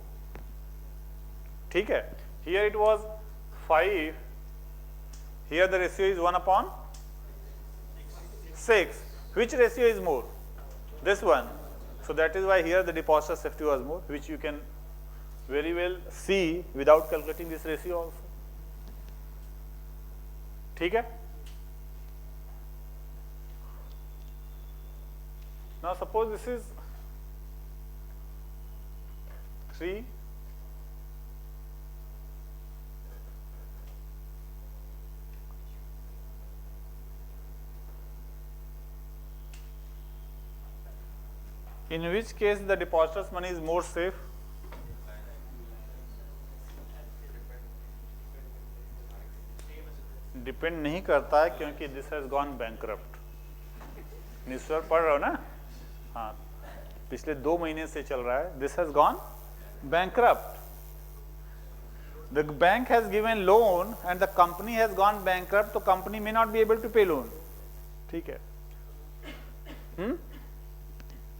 ठीक है? Here it was 5, here the ratio is 1/6. Which ratio is more? This one. So that is why here the depositor safety was more, which you can very well see without calculating this ratio also. ठीक है? Now suppose this is 3 in which case the depositor's money is more safe? Depend नहीं करता है क्योंकि this has gone bankrupt. Newspaper पढ़ रहे हो ना? हाँ, पिछले 2 महीने से चल रहा है। This has gone bankrupt. The bank has given loan and the company has gone bankrupt, तो company may not be able to pay loan. ठीक है,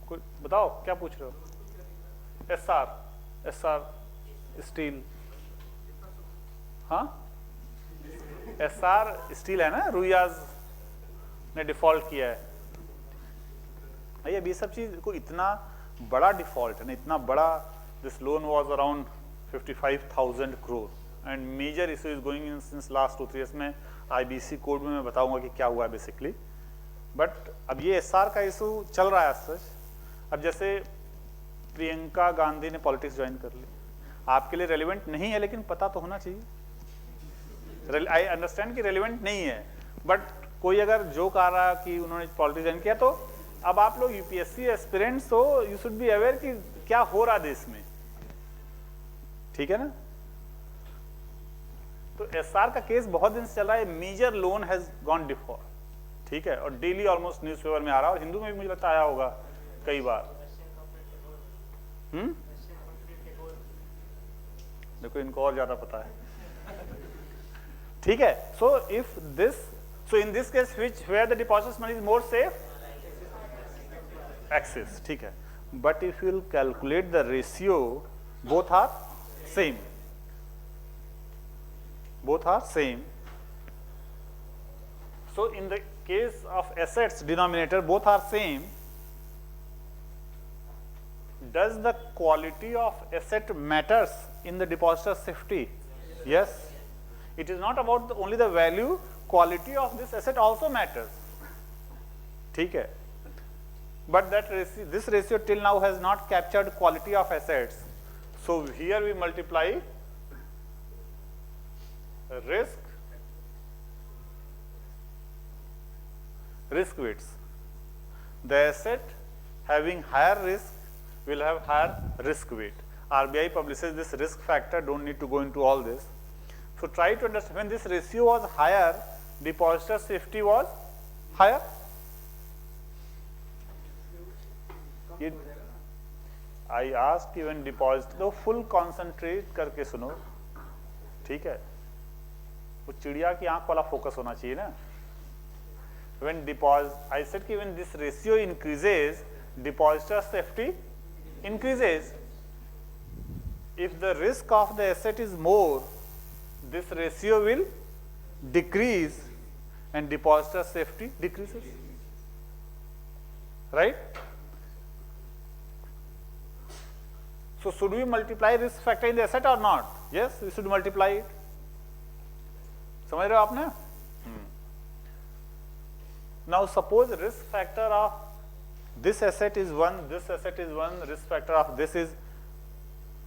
कोई बताओ क्या पूछ रहे हो? एस आर स्टील, हाँ एस आर स्टील है ना, रुयाज ने डिफॉल्ट किया है। अब ये सब चीज को इतना बड़ा डिफॉल्ट है ना, इतना बड़ा, this loan was around 55,000 crore and major issue is going in since last 2-3 years में। आईबीसी कोड में मैं बताऊंगा कि क्या हुआ है बेसिकली, बट अब ये एस आर का इशू चल रहा है सच। अब जैसे प्रियंका गांधी ने पॉलिटिक्स ज्वाइन कर ली, आपके लिए रेलिवेंट नहीं है लेकिन पता तो होना चाहिए। आई अंडरस्टैंड कि रेलिवेंट नहीं है, बट कोई अगर जोक आ रहा कि उन्होंने पॉलिटिक्स ज्वाइन किया, तो अब आप लोग यूपीएससी एस्पिरेंट्स हो, यू शुड बी अवेयर कि क्या हो रहा देश में। ठीक है ना? तो एसआर का केस बहुत दिन से चल रहा है। Major loan has gone default. ठीक है, और डेली ऑलमोस्ट न्यूज़पेपर में आ रहा है, और हिंदू में भी मुझे लगता आया होगा कई बार। देखो इनको और ज्यादा पता है। ठीक है, so if this, so in this case which where the depositors money is more safe, Axis. ठीक है, but if you will calculate the ratio, both are same, both are same. So in the case of assets denominator both are same, does the quality of asset matters in the depositor safety? Yes, it is not about only the value, quality of this asset also matters. ठीक है, but that ratio, this ratio till now has not captured quality of assets, so here we multiply risk weights. The asset having higher risk will have higher risk weight. RBI publishes this risk factor, don't need to go into all this. So try to understand, when this ratio was higher, depositor safety was higher. I asked even deposit, तो full concentrate करके सुनो, ठीक है? वो चिड़िया की आंख वाला फोकस होना चाहिए ना। When deposit, I said कि when this ratio increases, depositor safety increases. If the risk of the asset is more, this ratio will decrease and depositor safety decreases. Right? So should we multiply risk factor in the asset or not? Yes, we should multiply it. समझ रहे हो आपने? Now suppose risk factor of this asset is 1, this asset is 1, risk factor of this is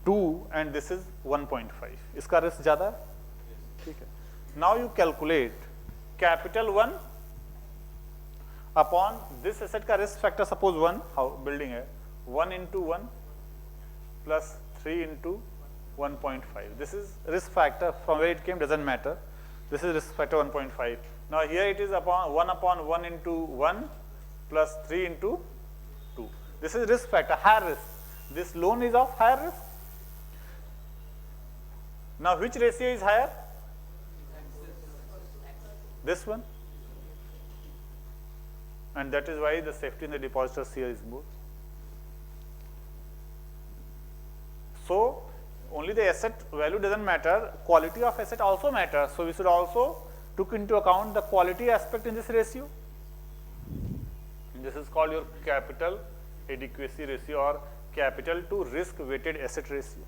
2 and this is 1.5. इसका risk ज्यादा है? ठीक है. Now you calculate capital 1 upon this asset का risk factor suppose 1, how building है 1 into 1 plus 3 into 1.5. This is risk factor, from where it came doesn't matter. This is risk factor 1.5. Now here it is upon 1 into 1 plus 3 into 2. This is risk factor, higher risk. This loan is of higher risk. Now which ratio is higher? This one. And that is why the safety in the depositors here is more. So only the asset value doesn't matter, quality of asset also matters. So we should also took into account the quality aspect in this ratio. This is called your capital adequacy ratio or capital to risk weighted asset ratio.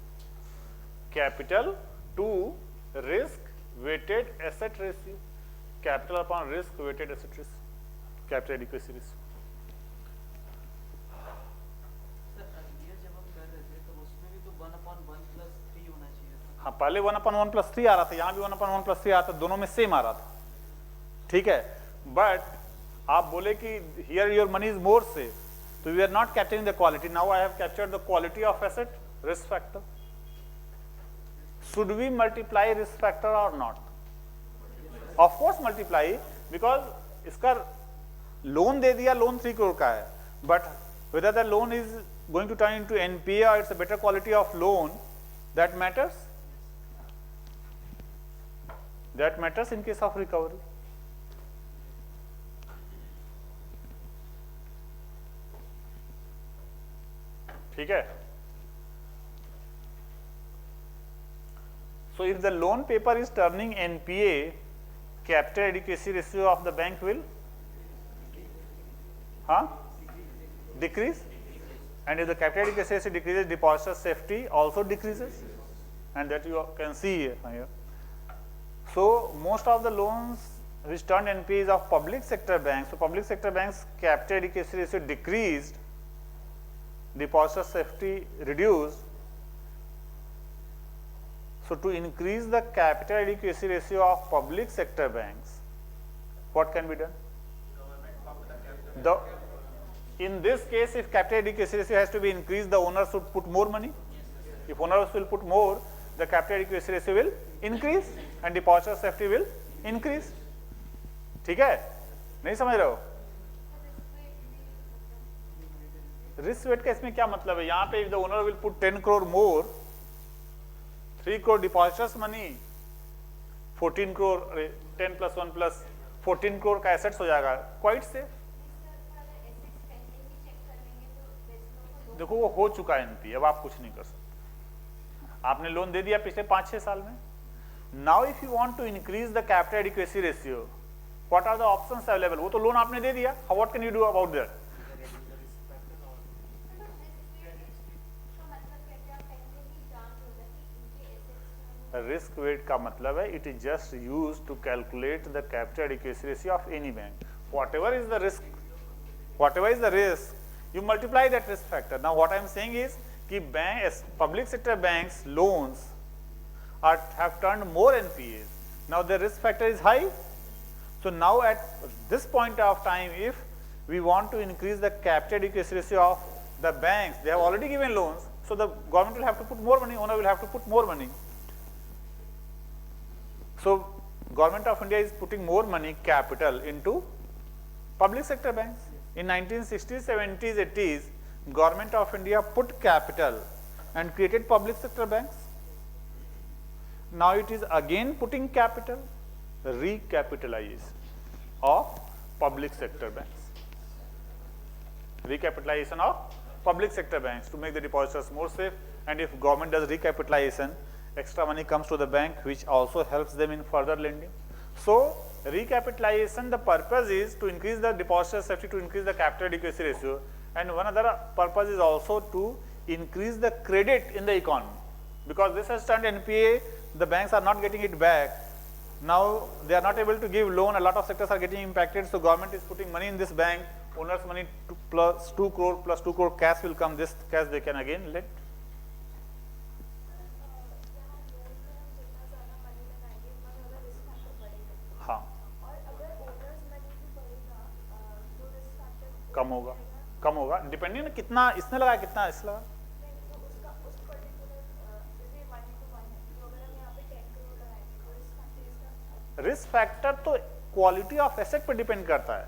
Capital to risk weighted asset ratio. Capital upon risk weighted asset ratio. Capital adequacy ratio. Sir ये जब हम कर रहे थे तो उसमें भी तो 1/1 पहले 1/1+3 आ रहा था, यहाँ भी 1/1+3 आ रहा था, दोनों में सेम आ रहा था, ठीक है। बट आप बोले कि here your money is more safe, तो we are not capturing the quality. Now I have captured the quality of asset, risk factor. Should we multiply risk factor और not? Of course multiply, because इसका loan दे दिया, loan 3 crore का है, but whether the loan is going to turn into NPA or it's a better quality of loan, that matters. That matters in case of recovery. ठीक है। So if the loan paper is turning NPA, capital adequacy ratio of the bank will decrease, and if the capital adequacy ratio decreases, depositor safety also decreases, and that you can see here. So most of the loans which turned NPA is of public sector banks. So public sector banks capital adequacy ratio decreased, depositor safety reduced. So to increase the capital adequacy ratio of public sector banks, what can be done? In this case, if capital adequacy ratio has to be increased, the owner should put more money. If owners will put more, the capital adequacy ratio will increase and depositor safety will increase. ठीक है, नहीं समझ रहे हो? Risk weight का इसमें क्या मतलब है? यहाँ पे if the owner will put 10 crore more, 3 crore depositors money, 14 crore, 10 plus 1 plus 14 crore का assets हो जाएगा, quite safe. देखो वो हो चुका है एनपी, अब आप कुछ नहीं कर सकते। आपने लोन दे दिया पिछले 5-6 साल में। Now if you want to increase the capital adequacy ratio, what are the options available? वो तो लोन आपने दे दिया, what can you do about that? Risk weight का मतलब है it is just used to calculate the capital adequacy ratio of any bank. Whatever is the risk, you multiply that risk factor. Now what I am saying is कि public sector banks loans have turned more NPAs. Now the risk factor is high. So now at this point of time, if we want to increase the capital adequacy ratio of the banks, they have already given loans, so the government will have to put more money, owner will have to put more money. So government of India is putting more money, capital, into public sector banks. In 1960s, 70s, 80s, government of India put capital and created public sector banks. Now it is again putting capital, recapitalization of public sector banks. Recapitalization of public sector banks to make the depositors more safe, and if government does recapitalization, extra money comes to the bank, which also helps them in further lending. So recapitalization, the purpose is to increase the depositor safety, to increase the capital adequacy ratio, and one other purpose is also to increase the credit in the economy, because this has turned NPA, the banks are not getting it back. Now they are not able to give loan, a lot of sectors are getting impacted, so government is putting money in this bank, owners money plus 2 crore plus 2 crore cash will come, this cash they can again lend. हाँ, कम होगा depending कितना इसने लगाया, कितना इसने लगा। Risk factor तो quality of asset पर डिपेंड करता है,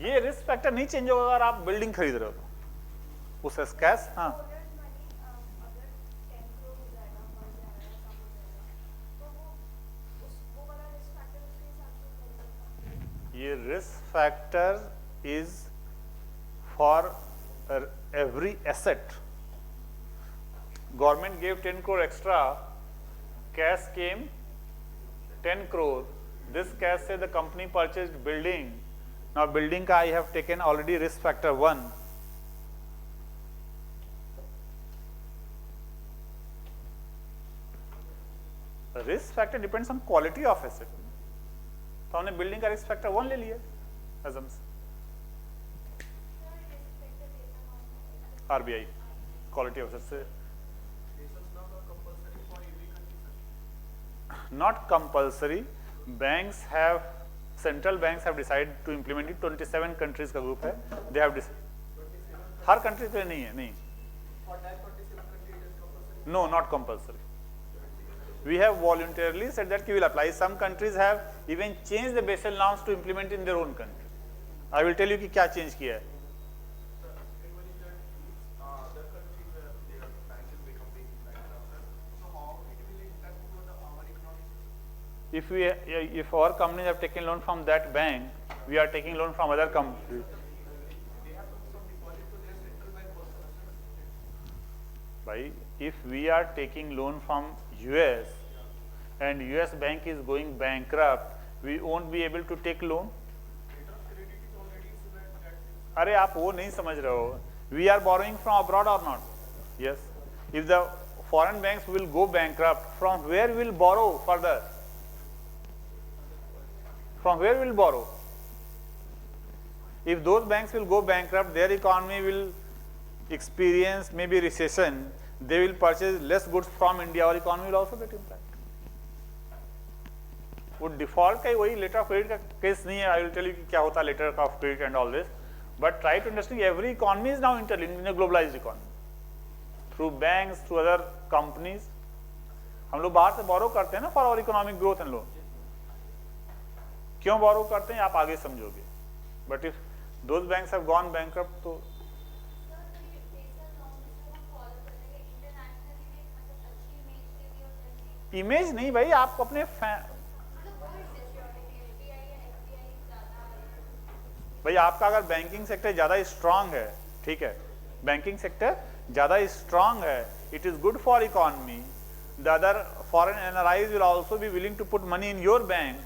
ये रिस्क फैक्टर नहीं चेंज होगा अगर आप बिल्डिंग खरीद रहे हो तो उस कैश। हाँ, ये risk factor is for every asset. Government gave 10 crore extra, cash came 10 crore. This cash say the company purchased building. Now building ka I have taken already risk factor 1. Risk factor depends on quality of asset. तो हमने building का risk factor 1 ले लिया assumption. RBI quality of asset से not compulsory. Banks have, central banks have decided to implement it. 27 countries का group है, they have decided. Her country पे नहीं है, नहीं. For that 27 country it is compulsory? No, not compulsory. We have voluntarily said that we will apply. Some countries have even changed the Basel norms to implement in their own country. I will tell you कि क्या change किया है. If our companies have taken loan from that bank, we are taking loan from other companies. Bhai, if we are taking loan from US and US bank is going bankrupt, we won't be able to take loan. अरे आप वो नहीं समझ रहे हो. We are borrowing from abroad or not? Yes. If the foreign banks will go bankrupt, from where will borrow further? From where will borrow? If those banks will go bankrupt, their economy will experience maybe recession. They will purchase less goods from India. Our economy will also get impact. वो default का ही वही letter of credit का case नहीं है. I will tell you क्या होता है letter of credit and all this. But try to understand every economy is now interlinked in a globalised economy through banks, through other companies. हम लोग बाहर से बोरो करते हैं ना for our economic growth and loan. क्यों borrow करते हैं आप आगे समझोगे. But if those banks have gone bankrupt तो इमेज नहीं भाई, आप अपने भाई आपका अगर बैंकिंग सेक्टर ज्यादा स्ट्रांग है, ठीक है, बैंकिंग सेक्टर ज्यादा स्ट्रांग है, it is good for economy. The other foreign NRIs will also be willing to put money in your bank.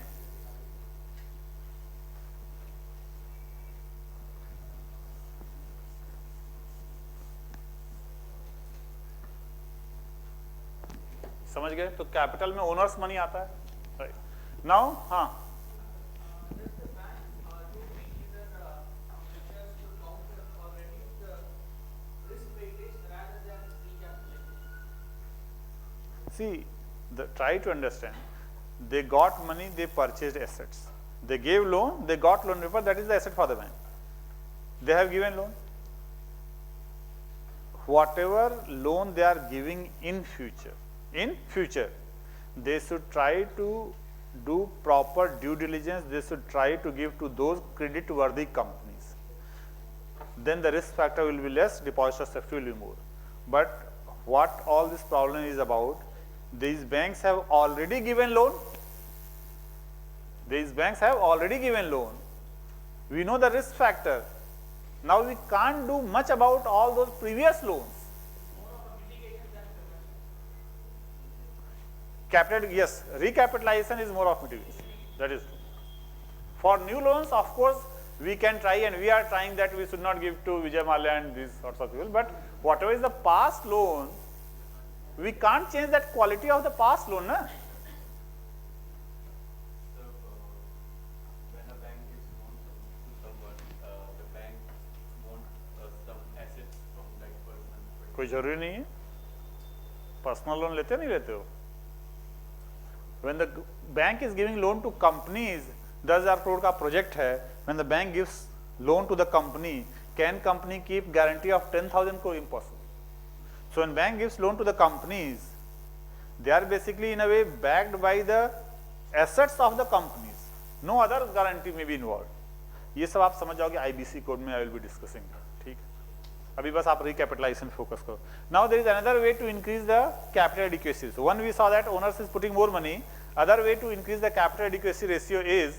समझ गए. तो कैपिटल में ओनर्स मनी आता है. राइट नाउ हाँ see, try to understand. They got money, they purchased assets. They gave loan, they got loan paper, that is the asset for the bank. They have given loan. Whatever loan they are giving in future, they should try to do proper due diligence. They should try to give to those credit-worthy companies. Then the risk factor will be less, deposit safety will be more. But what all this problem is about, these banks have already given loan. These banks have already given loan. We know the risk factor. Now we can't do much about all those previous loans. Capital, yes, recapitalization is more of mitigation. That is true. For new loans, of course, we can try, and we are trying that we should not give to Vijay Mallya and these sorts of people. But whatever is the past loan, we can't change that quality of the past loan, na? So, when a bank gives loan to someone, the bank wants some assets from that person. कोई जरूरी नहीं है. Personal loan लेते नहीं लेते हो. When the bank is giving loan to companies, 10,000 crore का project है. When the bank gives loan to the company, can company keep guarantee of 10,000 crore? Impossible. So when bank gives loan to the companies, they are basically in a way backed by the assets of the companies. No other guarantee may be involved. ये सब आप समझ जाओगे IBC code में. I will be discussing. ठीक है. अभी बस आप recapitalization focus करो. Now there is another way to increase the capital adequacy. So one we saw that owners is putting more money. Other way to increase the capital adequacy ratio is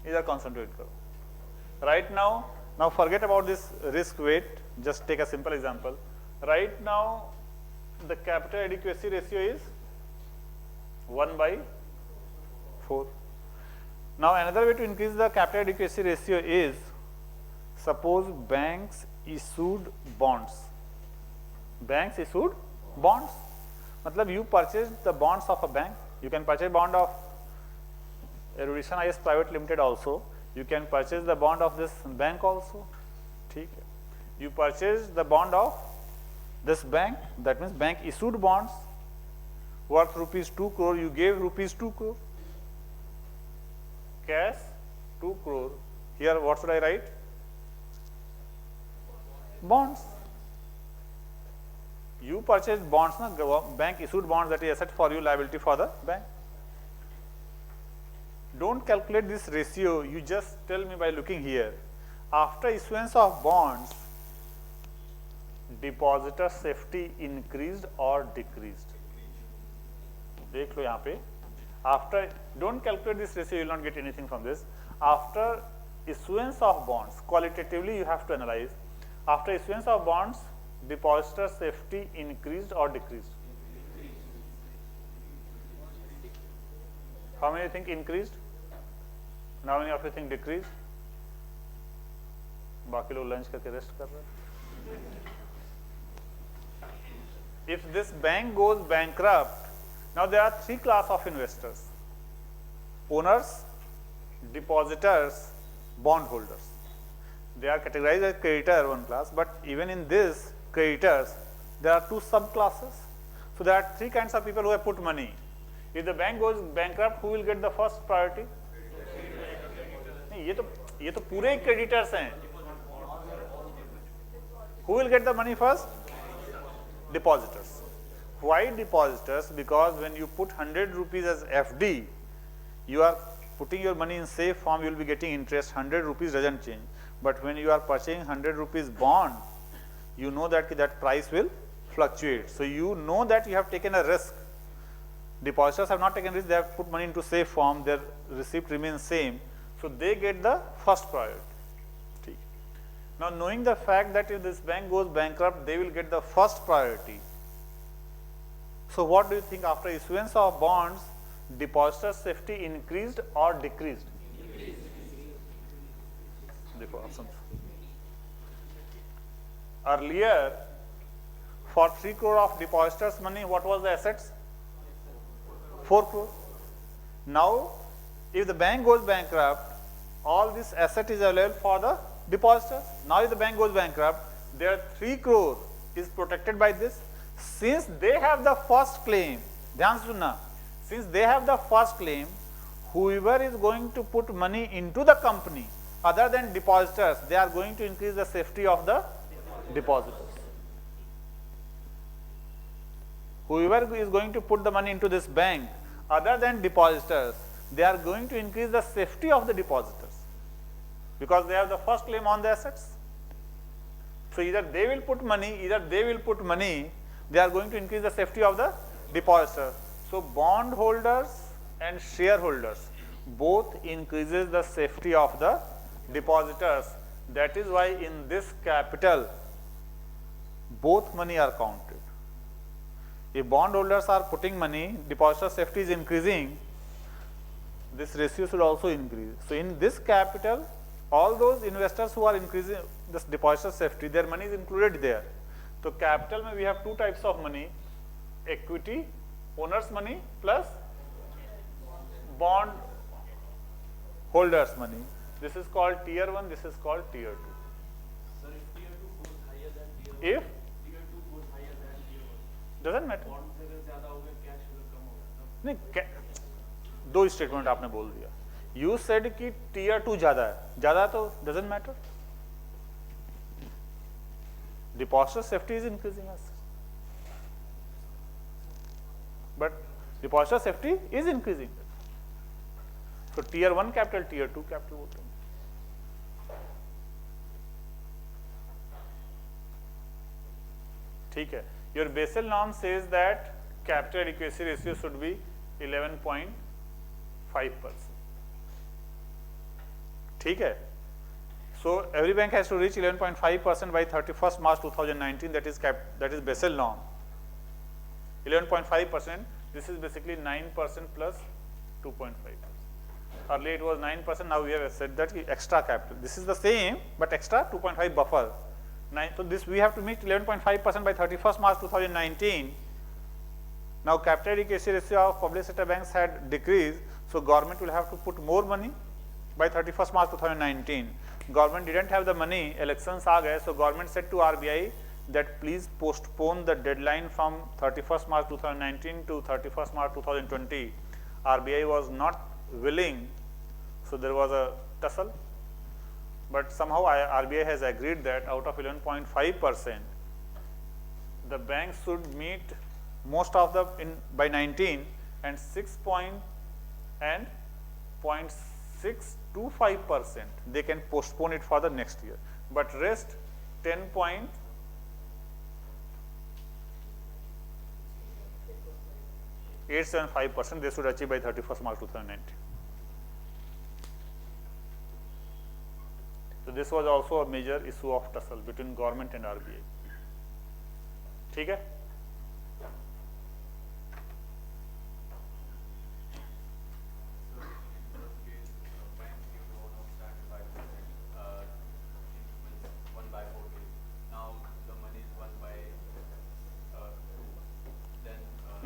इधर concentrate करो. Right now forget about this risk weight. Just take a simple example. Right now the capital adequacy ratio is 1/4. Now another way to increase the capital adequacy ratio is, suppose banks issued bonds. Banks issued bonds. मतलब you purchased the bonds of a bank. You can purchase bond of Erudition IS Private Limited also. You can purchase the bond of this bank also. ठीक है. You purchase the bond of this bank. That means bank issued bonds. worth rupees 2 crore, you gave rupees 2 crore. Cash 2 crore. Here what should I write? Bonds. You purchased bonds, na? Bank issued bonds, that is asset for you, liability for the bank. Don't calculate this ratio, you just tell me by looking here. After issuance of bonds, depositor safety increased or decreased? देख लो यहाँ पे. After, don't calculate this ratio, you will not get anything from this. After issuance of bonds, qualitatively you have to analyze. After issuance of bonds, depositor safety increased or decreased? How many think increased? How many of you think decreased? बाकी लोग lunch करके rest कर रहे हैं. If this bank goes bankrupt, now there are three class of investors: owners, depositors, bondholders. They are categorized as creditor one class, but even in this creditors, there are two subclasses. So there are three kinds of people who have put money. If the bank goes bankrupt, who will get the first priority? ये तो पूरे creditors हैं. Who will get the money first? Depositors. Why depositors? Because when you put 100 rupees as FD, you are putting your money in safe form, you will be getting interest. 100 rupees doesn't change. But when you are purchasing 100 rupees bond, you know that that price will fluctuate. So you know that you have taken a risk. Depositors have not taken risk, they have put money into safe form, their receipt remains same. So they get the first priority. Now knowing the fact that if this bank goes bankrupt, they will get the first priority. So what do you think after issuance of bonds, depositor safety increased or decreased? Earlier, for 3 crore of depositors money, what was the assets? 4 crore. Now, if the bank goes bankrupt, all this asset is available for the depositors. Now, if the bank goes bankrupt, their 3 crore is protected by this. Since they have the first claim, ध्यान सुनना, since they have the first claim, whoever is going to put money into the company, other than depositors, they are going to increase the safety of the depositors. Whoever is going to put the money into this bank, other than depositors, they are going to increase the safety of the depositors because they have the first claim on the assets. So either they will put money, they are going to increase the safety of the depositor. So bondholders and shareholders both increases the safety of the depositors. That is why in this capital, both money are counted. If bondholders are putting money, depositor safety is increasing, this ratio should also increase. So in this capital, all those investors who are increasing this depositor safety, their money is included there. So capital mein we have two types of money: equity, owner's money, plus bond holders money. This is called tier 1, this is called tier 2. Sir, if tier 2 goes higher than tier 1, If tier 2 goes higher than tier 1, doesn't matter. bond से अगर ज़्यादा हो गया, cash अगर कम होगा, तब नहीं, दो स्टेटमेंट आपने बोल दिया. You said कि tier 2 ज्यादा है तो doesn't matter. Depositor safety is increasing us, but depositor safety is increasing. So tier 1 capital, tier 2 capital बोलते हैं. ठीक है. Your Basel norm says that capital adequacy ratio should be 11.5%. ठीक है. So every bank has to reach 11.5% by 31st March 2019. That is Basel norm. 11.5%. This is basically 9% plus 2.5%. Earlier it was 9%. Now we have said that extra capital. This is the same, but extra 2.5 buffer. So this we have to meet 11.5% by 31st March 2019. Now capital adequacy ratio of public sector banks had decreased. So government will have to put more money by 31st March 2019. Government didn't have the money, elections आ गए, so government said to RBI that please postpone the deadline from 31st March 2019 to 31st March 2020. RBI was not willing, so there was a tussle. But somehow RBI has agreed that out of 11.5%, the banks should meet most of the by 19 and 0.625% they can postpone it for the next year. But rest 10.875% they should achieve by 31st March 2019. So this was also a major issue of tussle between government and RBI. ठीक है?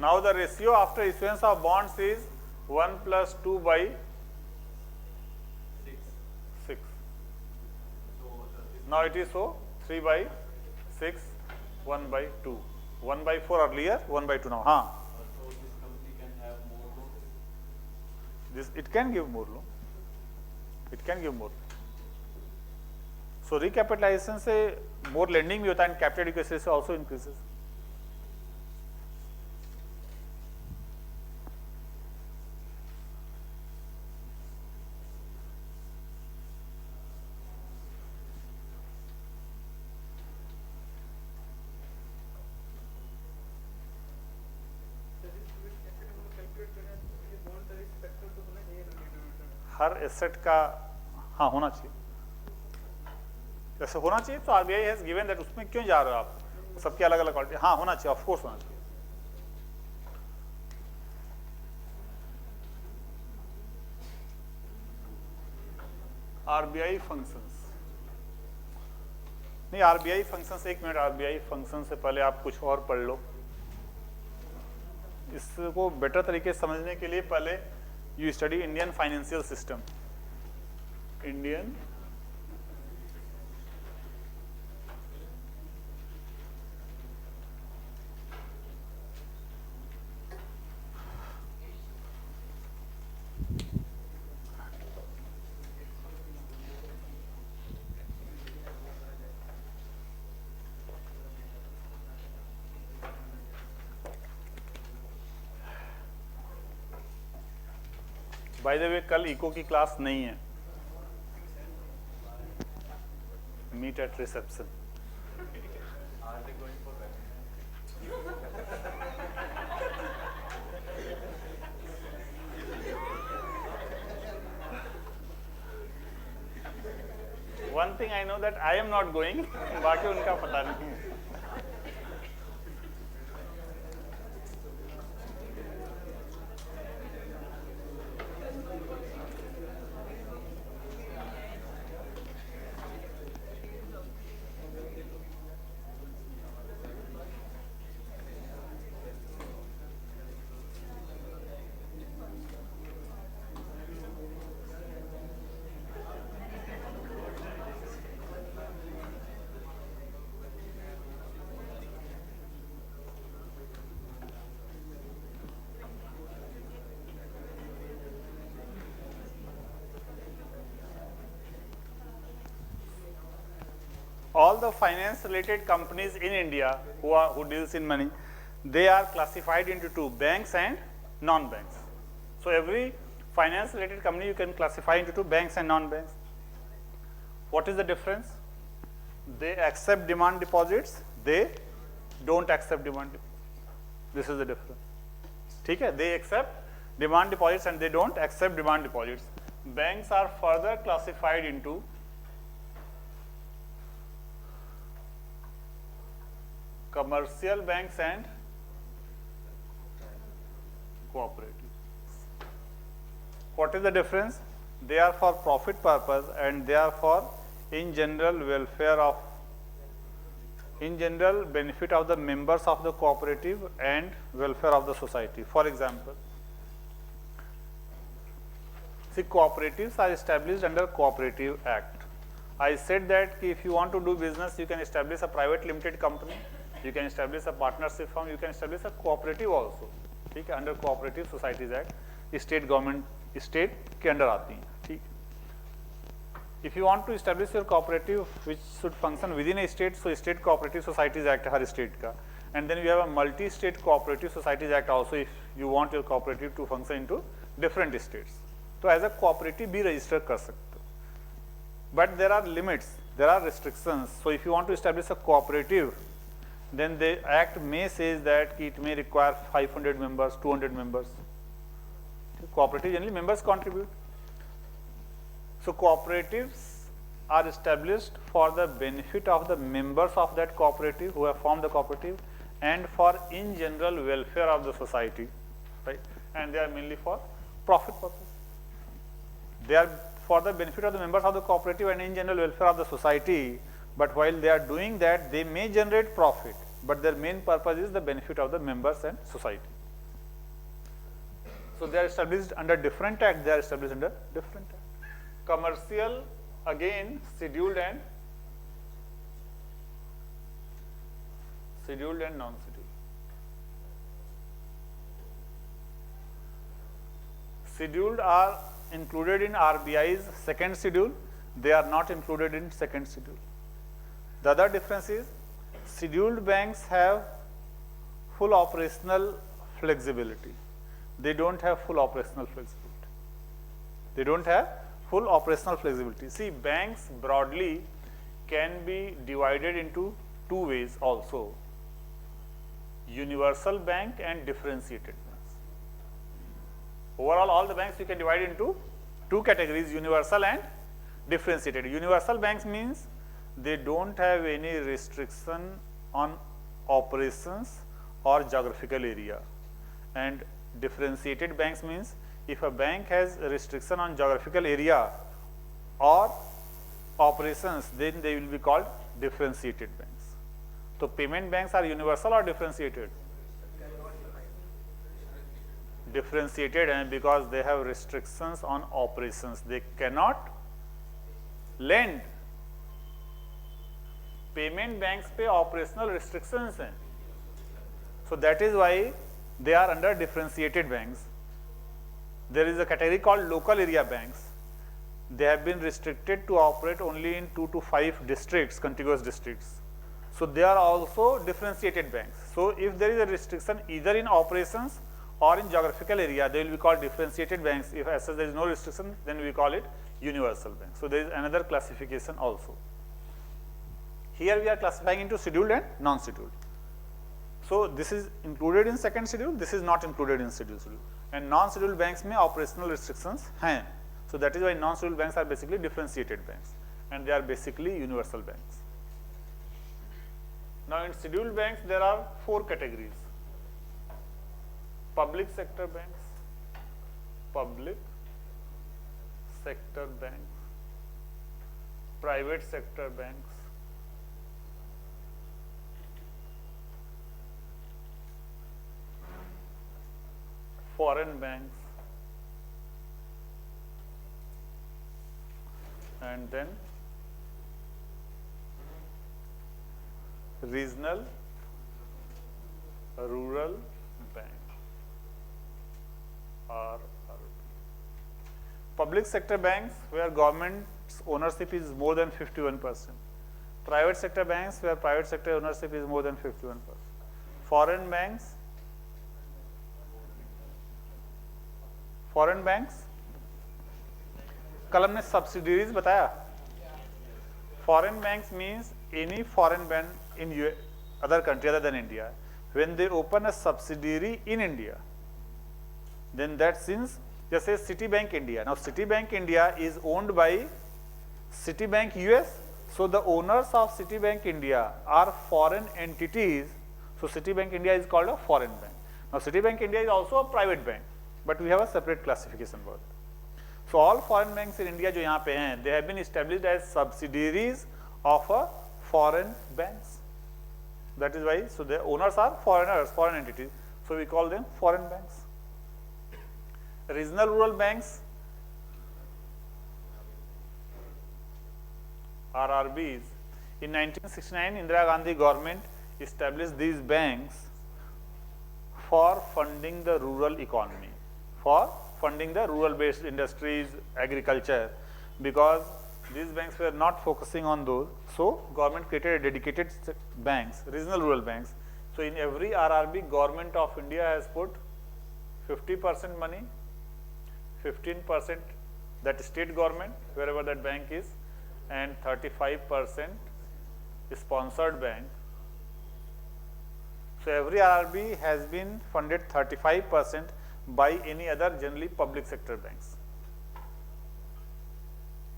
Now the ratio after issuance of bonds is 1 plus 2 by 6. Now it is so 3 by 6, 1 by 2. 1 by 4 earlier, 1 by 2 now. So this company can have more loans? It can give more loan. It can give more. So recapitalization से more lending भी होता है and capital adequacy से also increases. हर asset का हाँ होना चाहिए, ऐसे होना चाहिए। तो आरबीआई हैज गिवन दैट, उसमें क्यों जा रहे हो आप, सबकी अलग अलग क्वालिटी, हाँ होना चाहिए, ऑफ कोर्स होना चाहिए। आरबीआई फंक्शंस नहीं, आरबीआई फंक्शंस, एक मिनट, आरबीआई फंक्शन से पहले आप कुछ और पढ़ लो। इसको बेटर तरीके से समझने के लिए पहले you study Indian financial system. Indian by the way कल इको की क्लास नहीं है, meet at reception. One thing I know that I am not going, बाकी उनका पता नहीं है। All the finance related companies in India who deals in money, they are classified into two, banks and non-banks. So every finance related company you can classify into two, banks and non-banks. What is the difference? They accept demand deposits, they don't accept demand deposits. This is the difference. ठीक है? They accept demand deposits and they don't accept demand deposits. Banks are further classified into commercial banks and cooperative. What is the difference? They are for profit purpose and they are for in general welfare of, in general benefit of the members of the cooperative and welfare of the society. For example, see, cooperatives are established under Cooperative Act. I said that if you want to do business, you can establish a private limited company, you can establish a partnership firm, you can establish a cooperative also. ठीक है, under cooperative societies act state government state के under आती हैं. ठीक, if you want to establish your cooperative which should function within a state, so state cooperative societies act हर state का, and then we have a multi state cooperative societies act also if you want your cooperative to function into different states. तो as a cooperative भी register कर सकते हो, but there are limits, there are restrictions. So if you want to establish a cooperative, then the act may says that it may require 500 members, 200 members. Cooperative generally members contribute. So cooperatives are established for the benefit of the members of that cooperative who have formed the cooperative, and for in general welfare of the society, right? And they are mainly for profit purpose. They are for the benefit of the members of the cooperative and in general welfare of the society. But while they are doing that, they may generate profit, but their main purpose is the benefit of the members and society. So they are established under different act, they are established under different act. Commercial, again scheduled and non-scheduled. Scheduled are included in RBI's second schedule, they are not included in second schedule. The other difference is scheduled banks have full operational flexibility. They don't have full operational flexibility. They don't have full operational flexibility. See, banks broadly can be divided into two ways also: universal bank and differentiated banks. Overall, all the banks you can divide into two categories: universal and differentiated. Universal banks means they don't have any restriction on operations or geographical area, and differentiated banks means if a bank has a restriction on geographical area or operations, then they will be called differentiated banks. So payment banks are universal or differentiated? Differentiated, and because they have restrictions on operations, they cannot lend. Payment banks पे operational restrictions हैं, so that is why they are under differentiated banks. There is a category called local area banks. They have been restricted to operate only in 2 to 5 districts, contiguous districts. So they are also differentiated banks. So if there is a restriction either in operations or in geographical area, they will be called differentiated banks. If as such there is no restriction, then we call it universal bank. So there is another classification also. Here we are classifying into scheduled and non-scheduled. So this is included in second schedule, this is not included in schedule. And non-scheduled banks में operational restrictions हैं. So that is why non-scheduled banks are basically differentiated banks, and they are basically universal banks. Now in scheduled banks there are 4 categories: public sector banks, public sector banks, private sector banks, foreign banks, and then regional rural bank or public sector banks where government's ownership is more than 51%, private sector banks where private sector ownership is more than 51%, foreign banks कलम ने subsidies बताया. Foreign banks means any foreign bank in other country other than India, when they open a subsidiary in India, then that since just say Citibank India. Now Citibank India is owned by Citibank US, so the owners of Citibank India are foreign entities. So Citibank India is called a foreign bank. Now Citibank India is also a private bank, but we have a separate classification for that. So all foreign banks in India जो यहाँ पे हैं, they have been established as subsidiaries of a foreign banks. That is why, so the owners are foreigners, foreign entities. So we call them foreign banks. Regional rural banks RRBs. In 1969, Indira Gandhi government established these banks for funding the rural economy, for funding the rural-based industries, agriculture, because these banks were not focusing on those. So government created a dedicated banks, regional rural banks. So in every RRB, government of India has put 50% money, 15% that state government, wherever that bank is, and 35% sponsored bank. So every RRB has been funded 35% by any other generally public sector banks.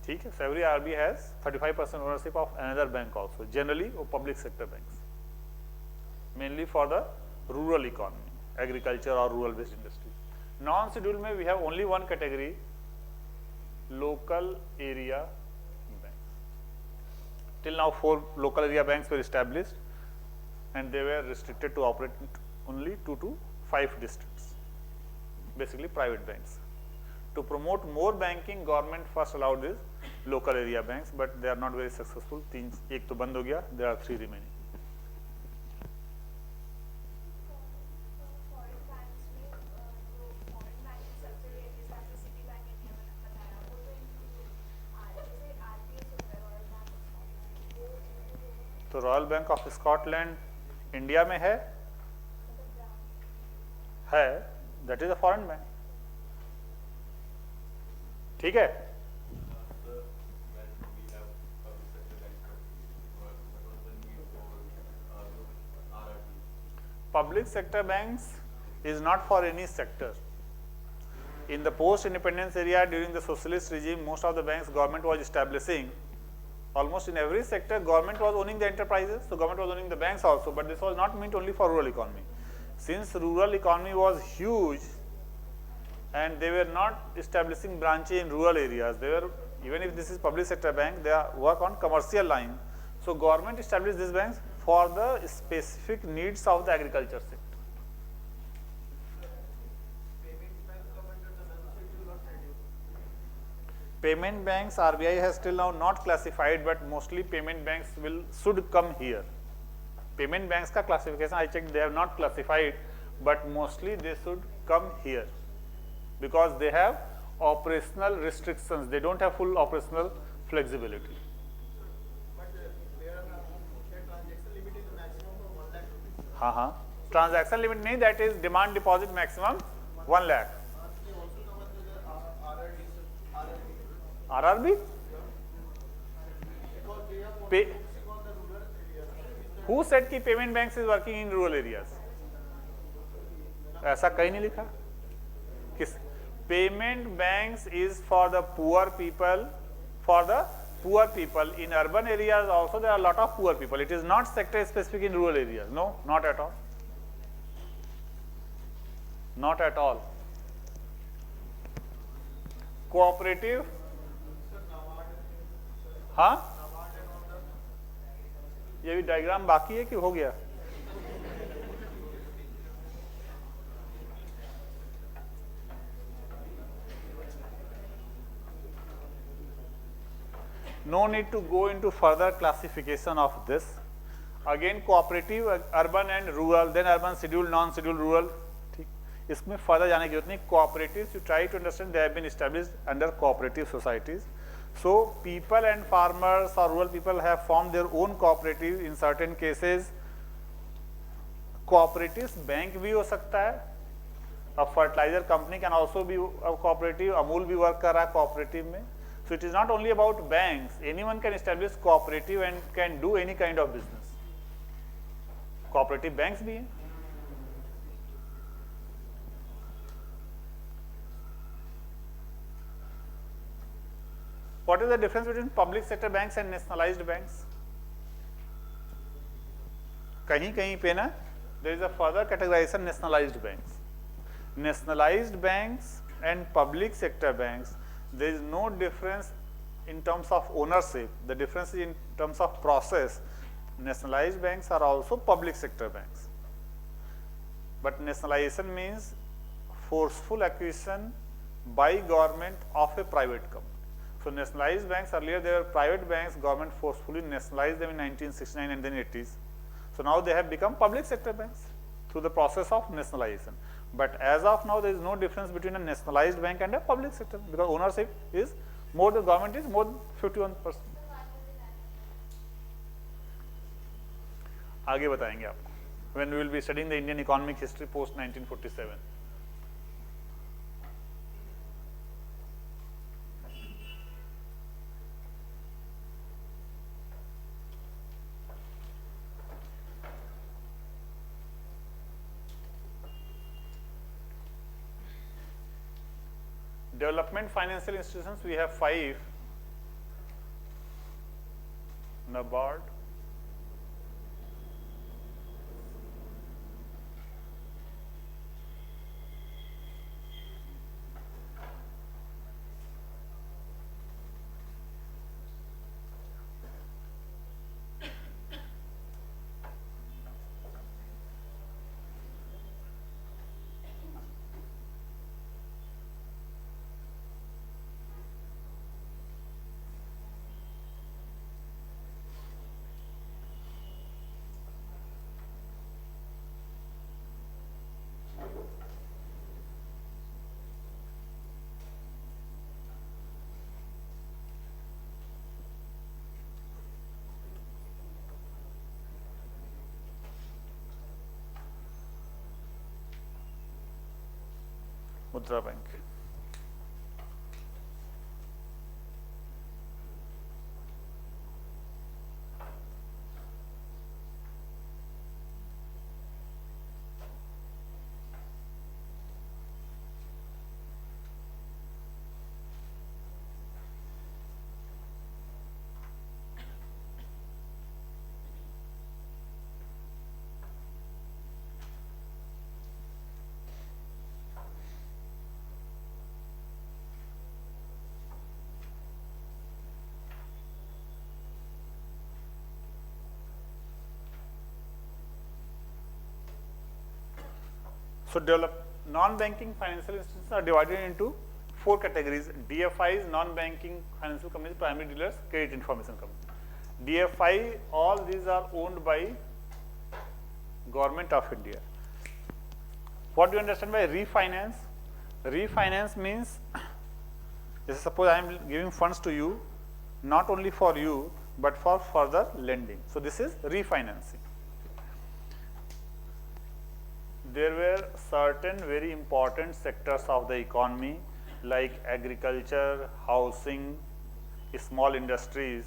ठीक है, so every RRB has 35% ownership of another bank also, generally or public sector banks, mainly for the rural economy, agriculture or rural based industry. Non-scheduled में we have only one category, local area banks. Till now 4 local area banks were established and they were restricted to operate only 2 to 5 districts, basically private banks. To promote more banking, government first allowed these local area banks, but they are not very successful. एक तो बंद हो गया, there are 3 remaining. तो royal bank of Scotland India में है, that is a foreign bank, ठीक है. Public sector banks is not for any sector. In the post-independence era during the socialist regime, most of the banks government was establishing. Almost in every sector, government was owning the enterprises, so government was owning the banks also, but this was not meant only for rural economy. Since rural economy was huge and they were not establishing branches in rural areas, they were, even if this is public sector bank, they work on commercial line. So government established these banks for the specific needs of the agriculture sector. Payment banks, RBI has still now not classified, but mostly payment banks should come here. Payment banks ka classification I checked, they have not classified, but mostly they should come here because they have operational restrictions. They don't have full operational flexibility. हाँ, transaction limit नहीं, that is demand deposit maximum 1 lakh. RRB? Who said कि payment banks is working in rural areas? ऐसा कहीं नहीं लिखा. किस? Payment banks is for the poor people, for the poor people. In urban areas also there are a lot of poor people. It is not sector specific in rural areas. No, not at all. Not at all. Cooperative? हाँ, ये भी diagram बाकी है कि हो गया? No need to go into further classification of this. Again, cooperative, urban and rural, then urban scheduled, non-scheduled, rural. ठीक, इसमें further जाने की जरूरत नहीं. Cooperatives, you try to understand, they have been established under cooperative societies. So people and farmers or rural people have formed their own cooperative. In certain cases, cooperatives bank भी हो सकता है. A fertilizer company can also be a cooperative. Amul भी work कर रहा है cooperative में. So it is not only about banks. Anyone can establish cooperative and can do any kind of business. Cooperative banks भी हैं. What is the difference between public sector banks and nationalized banks? कहीं कहीं पे ना, there is a further categorization nationalized banks. Nationalized banks and public sector banks, there is no difference in terms of ownership. The difference is in terms of process. Nationalized banks are also public sector banks. But nationalization means forceful acquisition by government of a private company. So nationalized banks, earlier they were private banks, government forcefully nationalized them in 1969 and then 80s. So now they have become public sector banks through the process of nationalization. But as of now, there is no difference between a nationalized bank and a public sector, because ownership is more, the government is more than 51%. आगे बताएंगे आपको, when we will be studying the Indian economic history post 1947. Development financial institutions, we have 5. NABARD, Mudra Bank. So non-banking financial institutions are divided into 4 categories: DFIs, non-banking financial companies, primary dealers, credit information companies. DFI, all these are owned by Government of India. What do you understand by refinance? Refinance means, suppose I am giving funds to you, not only for you, but for further lending. So this is refinancing. There were certain very important sectors of the economy like agriculture, housing, small industries.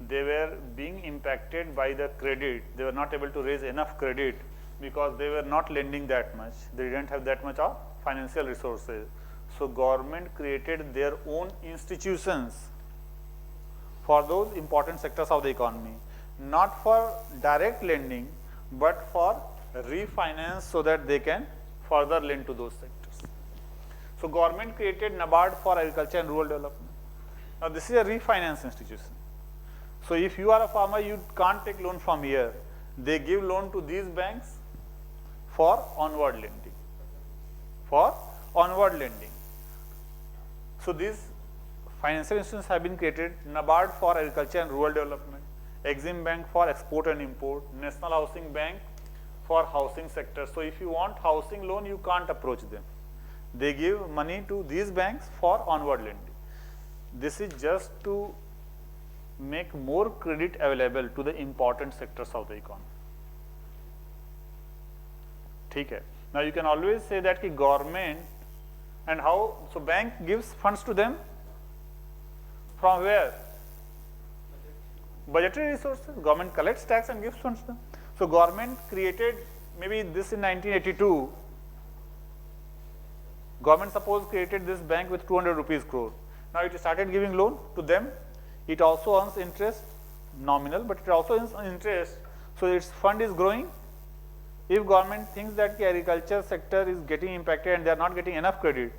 They were being impacted by the credit. They were not able to raise enough credit because they were not lending that much. They didn't have that much of financial resources. So government created their own institutions for those important sectors of the economy, not for direct lending, but for refinance so that they can further lend to those sectors. So government created NABARD for agriculture and rural development. Now this is a refinance institution. So if you are a farmer, you can't take loan from here. They give loan to these banks for onward lending. For onward lending. So these financial institutions have been created: NABARD for agriculture and rural development, Exim Bank for export and import, National Housing Bank for housing sector. So if you want housing loan, you can't approach them. They give money to these banks for onward lending. This is just to make more credit available to the important sectors of the economy. ठीक है. Now you can always say that ki government, and how, so bank gives funds to them from where? Budgetary resources. Government collects tax and gives funds to them. So government created maybe this in 1982. Government suppose created this bank with 200 rupees crore. Now it started giving loan to them. It also earns interest, nominal, but it also earns interest. So its fund is growing. If government thinks that the agriculture sector is getting impacted and they are not getting enough credit,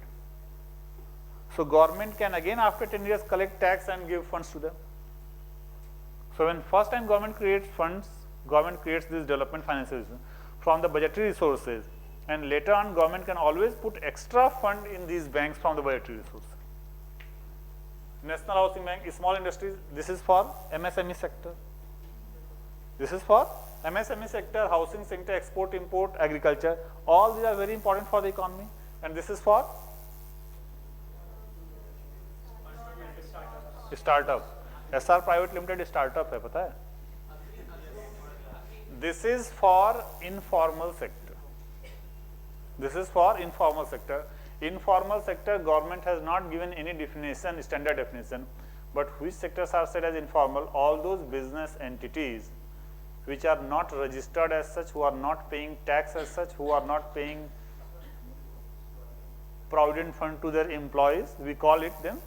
so government can again after 10 years collect tax and give funds to them. So when first time government creates funds, government creates this development financial from the budgetary resources, and later on government can always put extra fund in these banks from the budgetary resources. National Housing Bank, small industries, this is for MSME sector. This is for MSME sector, housing sector, export, import, agriculture. All these are very important for the economy. And this is for startup. SR Private Limited startup है, पता है? This is for informal sector. This is for informal sector. Informal sector, government has not given any definition, standard definition. But which sectors are said as informal? All those business entities which are not registered as such, who are not paying tax as such, who are not paying provident fund to their employees, we call it them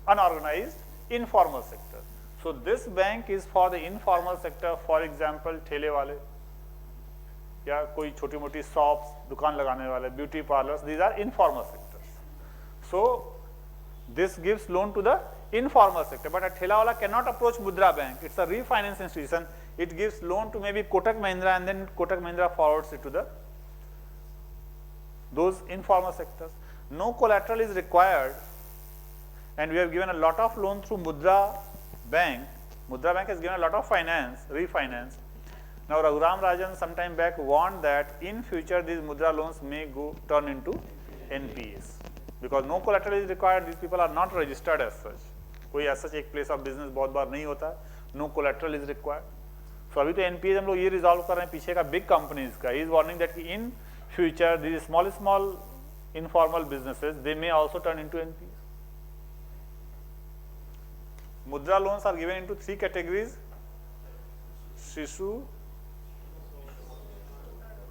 unorganized informal sector. So this bank is for the informal sector, for example ठेले वाले या कोई छोटी मोटी shops दुकान लगाने वाले, beauty parlours, these are informal sectors. So this gives loan to the informal sector, but a ठेला वाला cannot approach Mudra Bank. It's a refinance institution. It gives loan to maybe Kotak Mahindra, and then Kotak Mahindra forwards it to the those informal sectors. No collateral is required, and we have given a lot of loan through Mudra Bank. Mudra Bank has given a lot of finance, refinance. Now Raghuram Rajan sometime back warned that in future these Mudra loans may turn into NPAs because no collateral is required. These people are not registered as such. कोई as such एक place of business बहुत बार नहीं होता है. No collateral is required. So अभी तो NPAs हम लोग ये resolve कर रहे हैं पीछे का big companies का. He is warning that in future these small informal businesses, they may also turn into NPAs. Mudra loans are given into three categories: Shishu,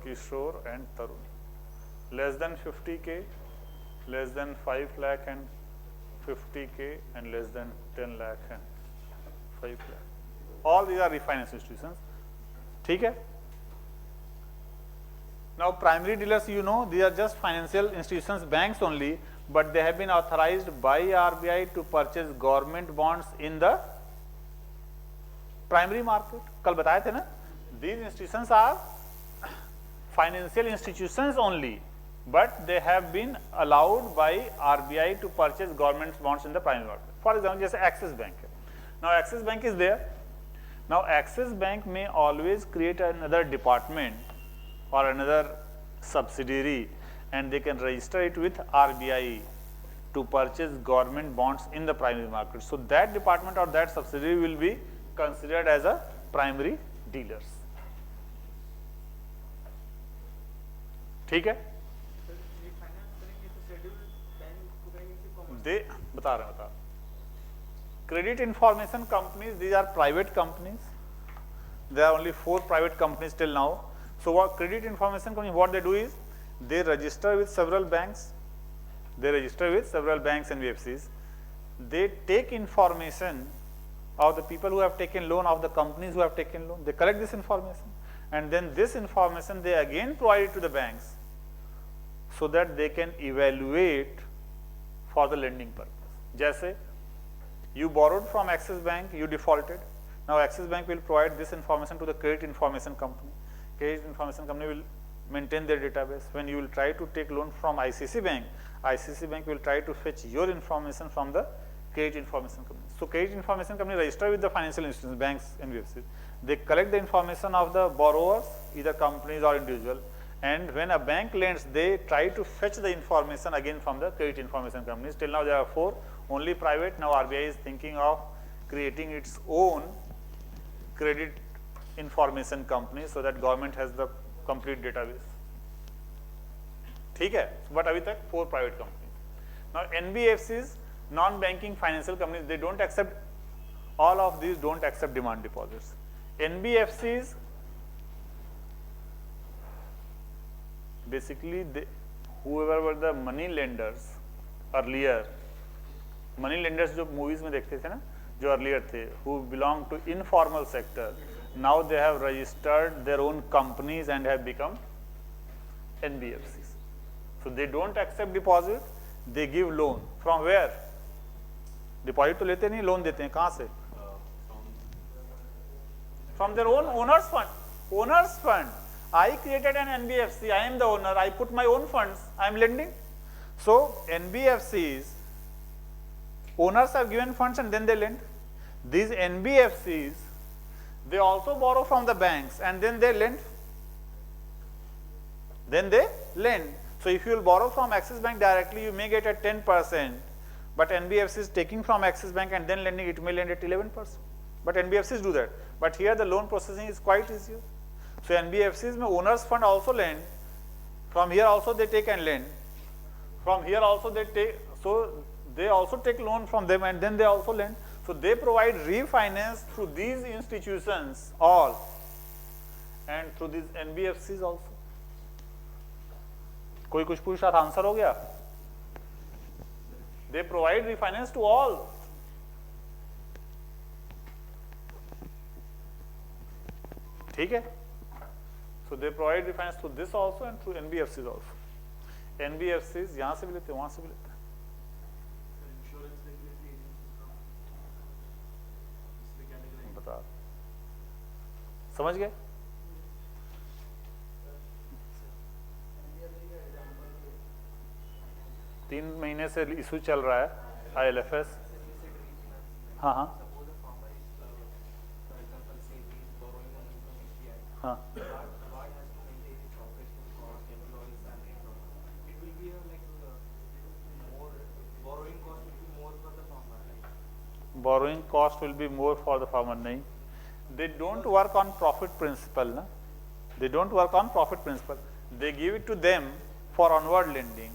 Kishore and Tarun. Less than 50k, less than 5 lakh and 50k, and less than 10 lakh and 5 lakh. All these are refinance institutions. ठीक है? Now primary dealers, you know, these are just financial institutions, banks only, but they have been authorized by RBI to purchase government bonds in the primary market. कल बताए थे ना? These institutions are financial institutions only, but they have been allowed by RBI to purchase government bonds in the primary market. For example, जैसे Axis Bank है. Now Axis Bank is there. Now Axis Bank may always create another department or another subsidiary, and they can register it with RBI to purchase government bonds in the primary market. So that department or that subsidiary will be considered as a primary dealers. ठीक है? दे बता रहे हैं. Credit information companies, these are private companies. There are only 4 private companies till now. So what credit information companies, what they do is they register with several banks. They register with several banks and NBFCs. They take information of the people who have taken loan, of the companies who have taken loan. They collect this information, and then this information they again provide it to the banks so that they can evaluate for the lending purpose. जैसे you borrowed from Axis Bank, you defaulted. Now Axis Bank will provide this information to the credit information company. Credit information company will maintain their database. When you will try to take loan from ICC Bank will try to fetch your information from the credit information company. So credit information company register with the financial institutions, banks, NBFCs. They collect the information of the borrowers, either companies or individual, and when a bank lends, they try to fetch the information again from the credit information companies. Till now there are 4, only private. Now RBI is thinking of creating its own credit information company so that government has the complete database. ठीक है? But अभी तक 4 private companies. Now NBFCs, non-banking financial companies, they don't accept, all of these don't accept demand deposits. NBFCs, basically whoever were the money lenders earlier, money lenders जो movies में देखते थे ना, जो earlier थे, who belong to informal sector, now they have registered their own companies and have become NBFCs. So they don't accept deposit, they give loan. From where? Deposit तो लेते नहीं, loan देते हैं. कहाँ से? From their own owners fund. Owners fund. I created an NBFC, I am the owner, I put my own funds, I am lending. So NBFCs Owners have given funds and then they lend. These NBFCs, they also borrow from the banks and then they lend. Then they lend. So if you will borrow from Axis Bank directly, you may get at 10%, but NBFC is taking from Axis Bank and then lending, it may lend at 11%. But NBFCs do that. But here the loan processing is quite easier. So NBFCs may owners fund also lend. From here also they take and lend. From here also they take, so they also take loan from them and then they also lend. So they provide refinance through these institutions all and through these NBFCs also. कोई कुछ पूछा था, answer हो गया? They provide refinance to all. ठीक है? So they provide refinance through this also and through NBFCs also. NBFCs यहाँ से भी लेते हैं, वहाँ से भी लेते हैं. बता, समझ गए? तीन महीने से इशू चल रहा है ILFS. हाँ हाँ हाँ. Borrowing cost will be more for the farmer. नहीं, they don't work on profit principle. ना, they don't work on profit principle. They give it to them for onward lending.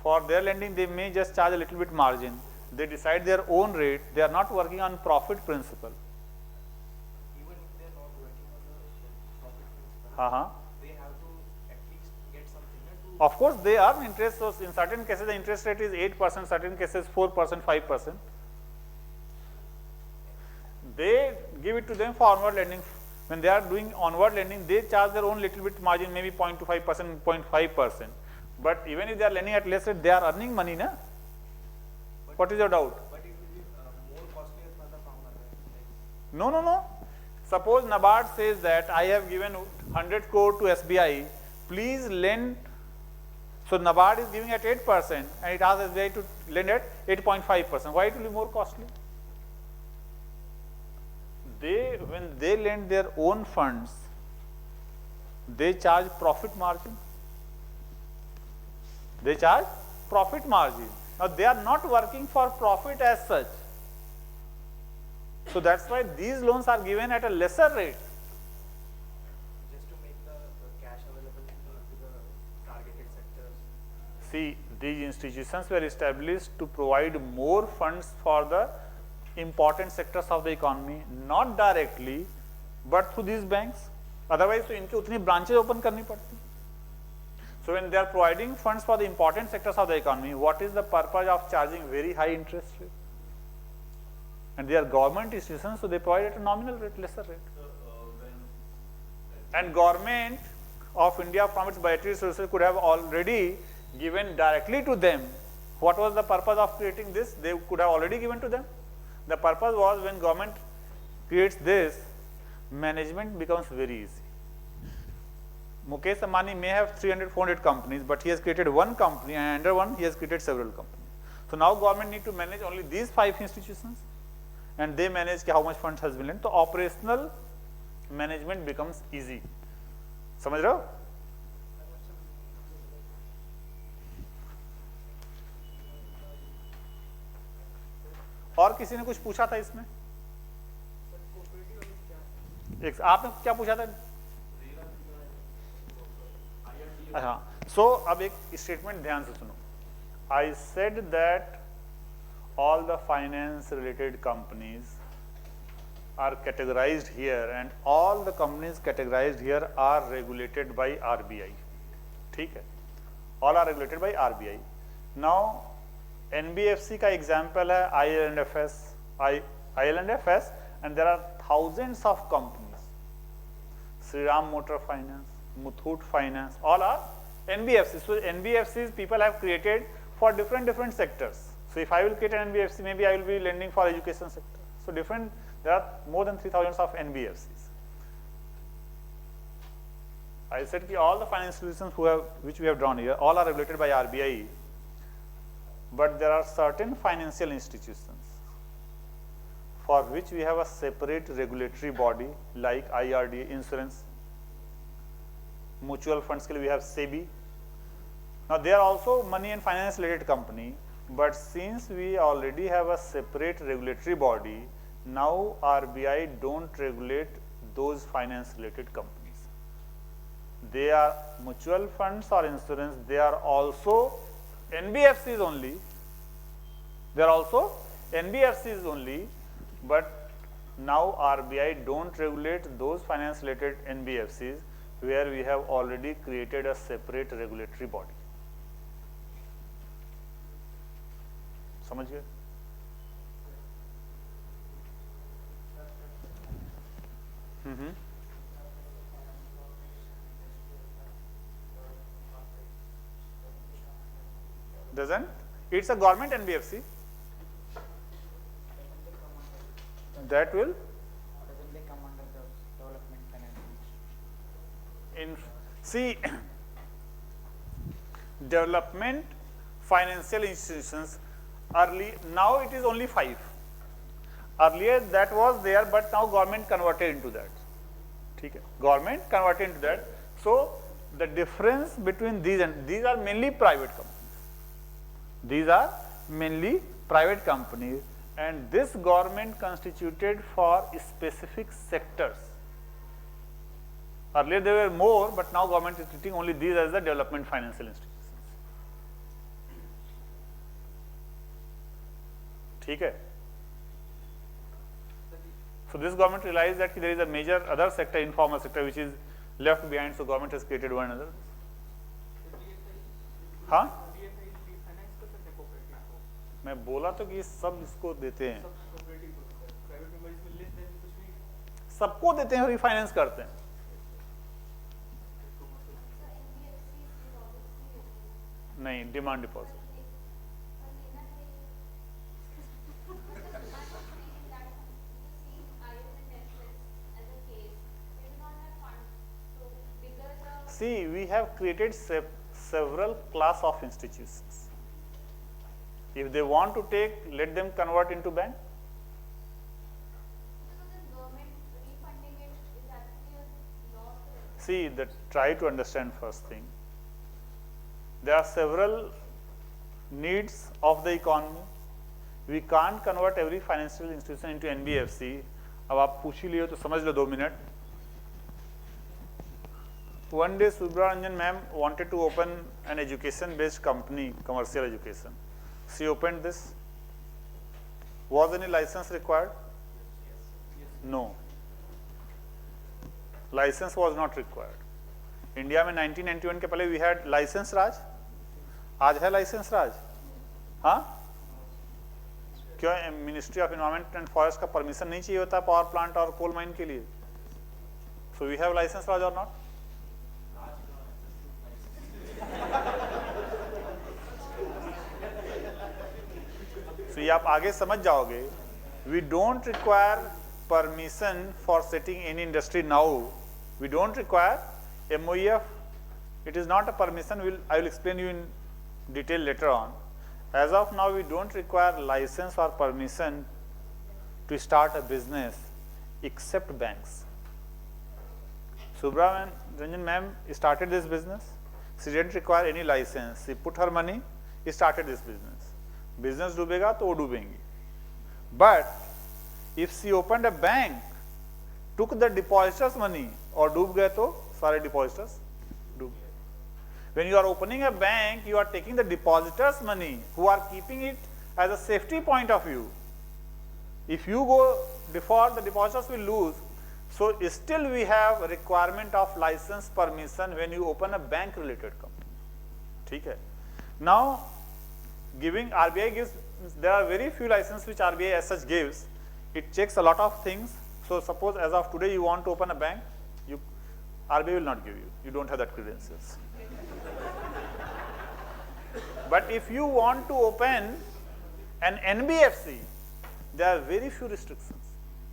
For their lending, they may just charge a little bit margin. They decide their own rate. They are not working on profit principle. Even if they are not working on the profit principle, हाँ, they have to at least get something to. of course they earn interest. So in certain cases the interest rate is 8%, certain cases 4%, 5%. They give it to them for onward lending. When they are doing onward lending, they charge their own little bit margin, maybe 0.25%, 0.5%. But even if they are lending at less rate, they are earning money, na? What is your doubt? But it will be more costlier for the farmer. Like, No, no, no. Suppose NABARD says that I have given 100 crore to SBI, please lend. So NABARD is giving at 8% and it asks SBI to lend at 8.5%. Why it will be more costly? When they lend their own funds, they charge profit margin. They charge profit margin. Now they are not working for profit as such. So that's why these loans are given at a lesser rate. just to make the cash available to the targeted sectors. See, these institutions were established to provide more funds for the important sectors of the economy, not directly, but through these banks. Otherwise, तो इनके उतनी branches open करनी पड़ती. So when they are providing funds for the important sectors of the economy, what is the purpose of charging very high interest rate? And they are government institutions, so they provide at a nominal rate, lesser rate. And government of India from its budgetary resources could have already given directly to them. What was the purpose of creating this? They could have already given to them. The purpose was when government creates this, management becomes very easy. Mukesh Ambani may have 300, 400 companies, but he has created one company and under one he has created several companies. So now government need to manage only these 5 institutions and they manage how much funds has been lent. So operational management becomes easy. समझ रहे हो? और किसी ने कुछ पूछा था इसमें? एक आपने क्या पूछा था? हाँ, so अब एक स्टेटमेंट ध्यान से सुनो. I said that all the finance related companies are categorized here and all the companies categorized here are regulated by RBI. ठीक है? All are regulated by RBI. Now NBFC का example है IL&FS and there are thousands of companies. Shriram Motor Finance, Muthoot Finance, all are NBFCs. So NBFCs people have created for different sectors. So if I will create an NBFC, maybe I will be lending for education sector. So there are more than 3,000 of NBFCs. I said that all the financial institutions which we have drawn here, all are regulated by RBI. but there are certain financial institutions for which we have a separate regulatory body like IRDA, insurance, mutual funds के लिए we have SEBI. Now they are also money and finance related company, but since we already have a separate regulatory body, now RBI don't regulate those finance related companies. They are mutual funds or insurance, they are also NBFCs only. They are also NBFCs only, but now RBI don't regulate those finance related NBFCs where we have already created a separate regulatory body. समझ गए? Doesn't? It's a government NBFC. That will Doesn't they come under the development finance? in see development financial institutions early, now it is only 5. Earlier that was there, but now government converted into that. ठीक है, government converted into that. So the difference between these and these are mainly private companies. These are mainly private companies, and this government constituted for specific sectors. Earlier there were more, but now government is treating only these as the development financial institutions. ठीक है? So this government realized that there is a major other sector, informal sector, which is left behind. So government has created one another. हाँ? मैं बोला तो कि सब इसको देते हैं, सबको देते हैं और रिफाइनेंस करते हैं. नहीं, demand deposit. See, we have created several class of institutions. If they want to take, let them convert into bank. See, try to understand first thing. There are several needs of the economy. We can't convert every financial institution into NBFC. अब आप पूछ ही लियो तो समझ लो 2 minute. One day Shubhra ma'am wanted to open an education based company, commercial education. She opened this. Was any license required? No. License was not required. India में 1991 के पहले we had license राज. आज है license राज? हाँ? क्यों ministry of environment and forest का permission नहीं चाहिए होता पावर प्लांट और कोल माइन के लिए? सो वी हैव लाइसेंस राज और नॉट? So ये आप आगे समझ जाओगे. We don't require permission for setting any industry now. We don't require MOEF. It is not a permission. I will explain you in detail later on. As of now, we don't require license or permission to start a business except banks. Shubhra Ranjan ma'am started this business. She didn't require any license. She put her money. She started this business. Business डूबेगा तो वो डूबेंगी. But if she opened a bank, took the depositors' money और डूब गए तो सारे depositors डूब गए. When you are opening a bank, you are taking the depositors' money who are keeping it as a safety point of view. If you go default, the depositors will lose. So still we have a requirement of license permission when you open a bank related company. ठीक है? Now giving RBI gives, there are very few licenses which RBI as such gives. It checks a lot of things. So suppose as of today you want to open a bank, RBI will not give you. You don't have that credentials. But if you want to open an NBFC, there are very few restrictions.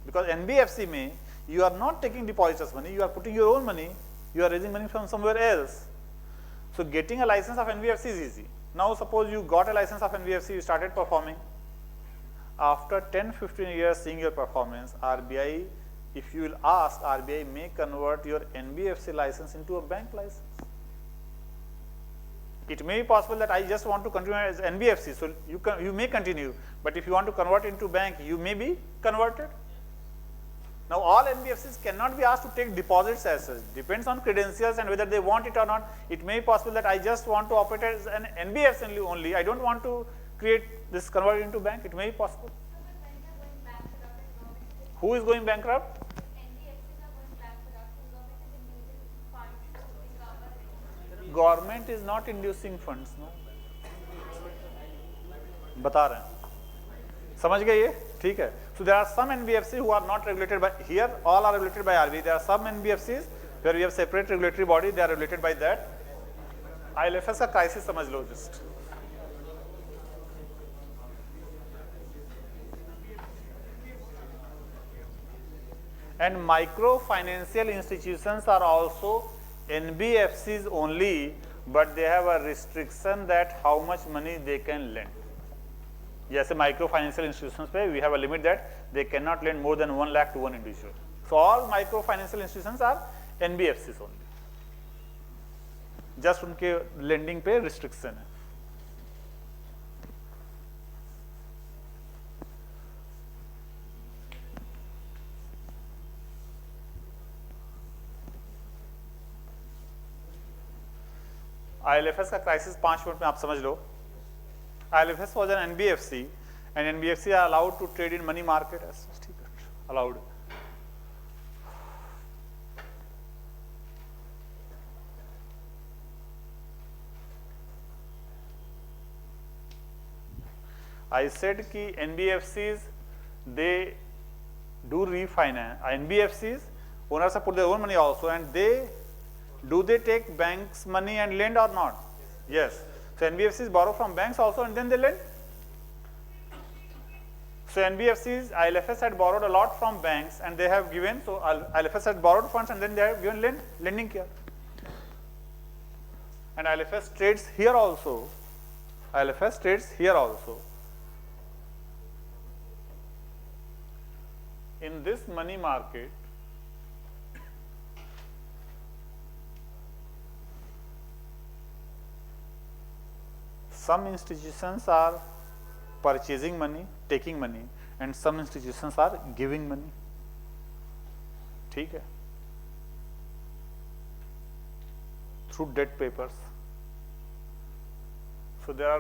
Because NBFC में you are not taking depositors' money, you are putting your own money, you are raising money from somewhere else. So getting a license of NBFC is easy. Now suppose you got a license of NBFC, you started performing. After 10-15 years seeing your performance, RBI, if you will ask, RBI may convert your NBFC license into a bank license. It may be possible that I just want to continue as NBFC, so you may continue, but if you want to convert into bank, you may be converted. Now all NBFCs cannot be asked to take deposits as such, depends on credentials and whether they want it or not. It may be possible that I just want to operate as an NBFC only, I don't want to create this convert into bank, it may be possible. Who is going bankrupt? Government is not inducing funds, no. बता रहे हैं, समझ गए ये, ठीक है. So there are some NBFCs who are not regulated by, here all are regulated by RBI. There are some NBFCs where we have separate regulatory body, they are regulated by that. ILFS का crisis समझ लो just. And micro financial institutions are also NBFCs only, but they have a restriction that how much money they can lend. जैसे micro financial institutions पे we have a limit that they can not lend more than 1 lakh to one individual. So all micro financial institutions are NBFCs only, just उनके lending पे restriction है. ILFS का crisis 5 minute में आप समझ लो. ILFS was an NBFC and NBFC are allowed to trade in money market as such, allowed. I said कि NBFCs they do refinance. NBFCs owners have put their own money also, and do they take banks money and lend or not? Yes. So NBFCs borrow from banks also and then they lend. So NBFCs, ILFS had borrowed a lot from banks and they have given, so ILFS had borrowed funds and then they have given lending here. And ILFS trades here also. ILFS trades here also. In this money market, some institutions are purchasing money, taking money, and some institutions are giving money. ठीक है? Through debt papers. So there are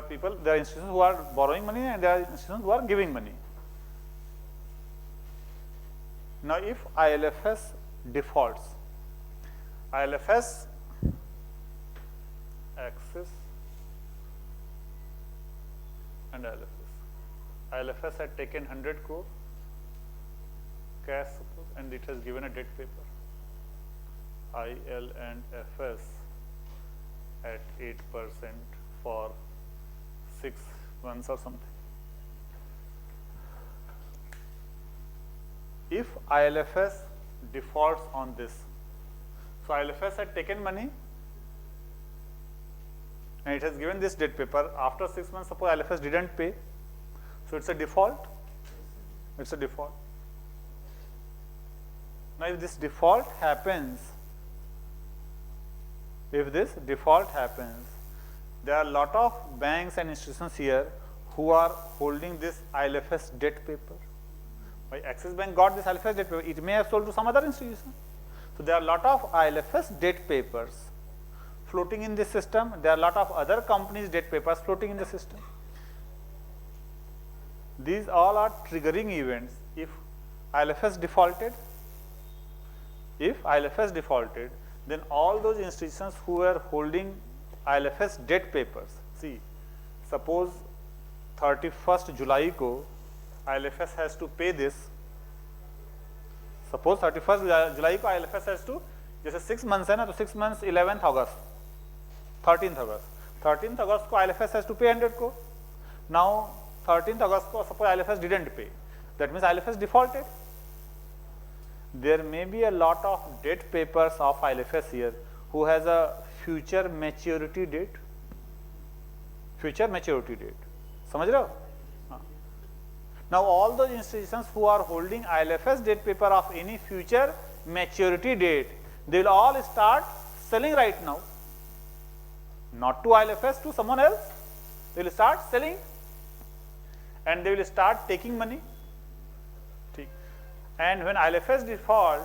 institutions who are borrowing money and there are institutions who are giving money. Now if ILFS defaults, ILFS Axis and ILFS had taken 100 crore cash suppose and it has given a debt paper. IL and FS at 8% for 6 months or something. If ILFS defaults on this, so ILFS had taken money and it has given this debt paper. After 6 months, suppose ILFS didn't pay, so it's a default. It's a default. Now, if this default happens, there are a lot of banks and institutions here who are holding this ILFS debt paper. Why Axis Bank got this ILFS debt paper? It may have sold to some other institution. So there are a lot of ILFS debt papers floating in this system. There are a lot of other companies' debt papers floating in the system. These all are triggering events. If ILFS defaulted, then all those institutions who are holding ILFS debt papers, see, suppose 31st July को ILFS has to pay this. Suppose 31st July को ILFS has to, जैसे 6 months है ना, तो 6 months 11th August, 13th August को ILFS has to pay 100 crore. Now 13th August को suppose ILFS didn't pay, that means ILFS defaulted. There may be a lot of debt papers of ILFS here who has a future maturity date. Future maturity date, समझ रहे हो? हाँ. Now all those institutions who are holding ILFS debt paper of any future maturity date, they will all start selling right now, not to ILFS, to someone else. They will start selling and they will start taking money. And when ILFS default,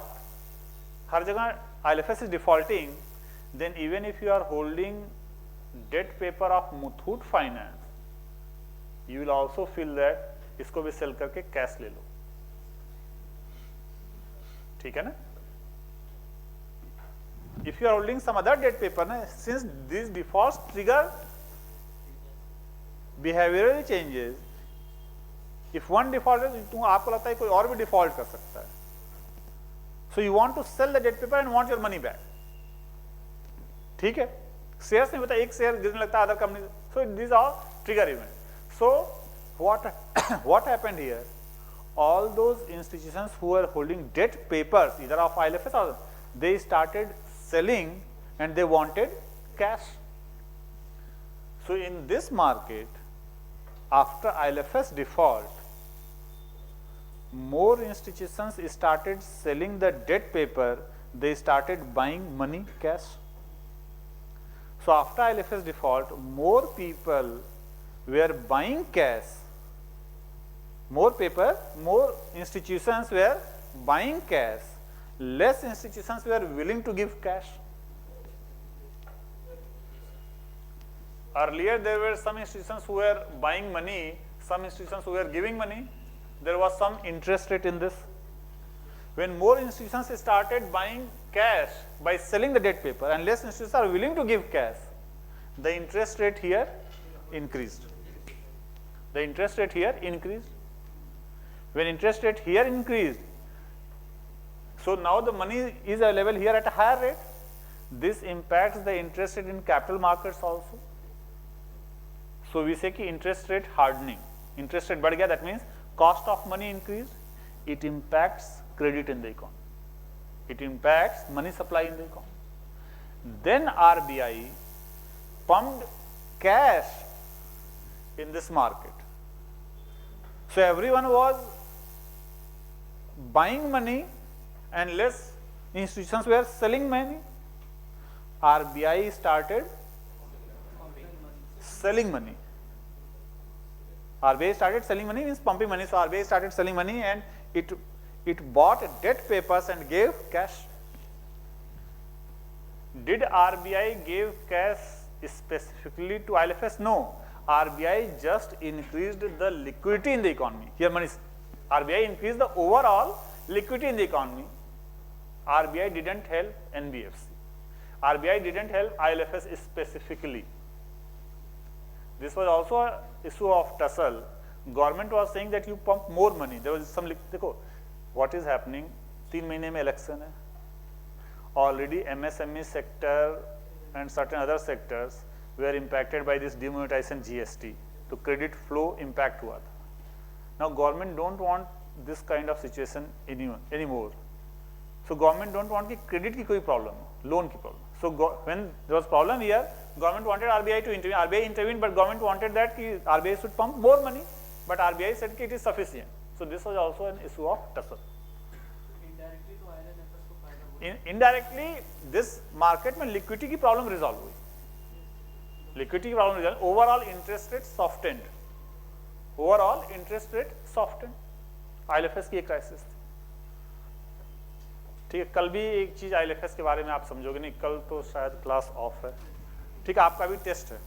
हर जगह ILFS is defaulting, then even if you are holding debt paper of Muthoot Finance, you will also feel that इसको भी cell करके cash ले लो, ठीक है ना? If you are holding some other debt paper, ना, since these defaults trigger behavioral changes, if one defaulted, तुम आपको लगता है कोई और भी default कर सकता है, so you want to sell the debt paper and want your money back, ठीक है? शेयर्स नहीं पता, एक शेयर गिरने लगता है other company, so these are trigger events. So what happened here? All those institutions who were holding debt papers, either of ILFS or they started selling and they wanted cash. So in this market, after ILFS default, more institutions started selling the debt paper, they started buying money, cash. So after ILFS default, more people were buying cash, more paper, more institutions were buying cash, less institutions were willing to give cash. Earlier there were some institutions who were buying money, some institutions who were giving money. There was some interest rate in this. When more institutions started buying cash by selling the debt paper and less institutions are willing to give cash, the interest rate here increased. The interest rate here increased. When interest rate here increased, so now the money is available here at a higher rate. This impacts the interest rate in capital markets also. So we say कि interest rate hardening. Interest rate बढ़ गया, that means cost of money increased. It impacts credit in the economy. It impacts money supply in the economy. Then RBI pumped cash in this market. So everyone was buying money and less institutions were selling money. RBI started selling money. RBI started selling money means pumping money. So RBI started selling money and it bought debt papers and gave cash. Did RBI give cash specifically to ILFS? No. RBI just increased the liquidity in the economy. Here money, RBI increased the overall liquidity in the economy. RBI didn't help NBFC. RBI didn't help ILFS specifically. This was also an issue of tussle. Government was saying that you pump more money. There was some, देखो, what is happening? 3 महीने में election है. Already MSME sector and certain other sectors were impacted by this demonetization GST. तो credit flow impact हुआ था. Now government don't want this kind of situation anymore. So government don't want कि credit की कोई problem, loan की problem. So when there was problem here, government wanted RBI to intervene. RBI intervened, but government wanted that कि RBI should pump more money. But RBI said कि it is sufficient. So this was also an issue of tussle. Indirectly to ILFS को फायदा हुआ. Indirectly, this market में liquidity की problem resolve हुई. Liquidity की problem resolve. Overall interest rate softened. Overall interest rate softened. ILFS की एक crisis थी. ठीक है, कल भी एक चीज ILFS के बारे में आप समझोगे नहीं, कल तो शायद क्लास ऑफ है. ठीक है, आपका भी टेस्ट है.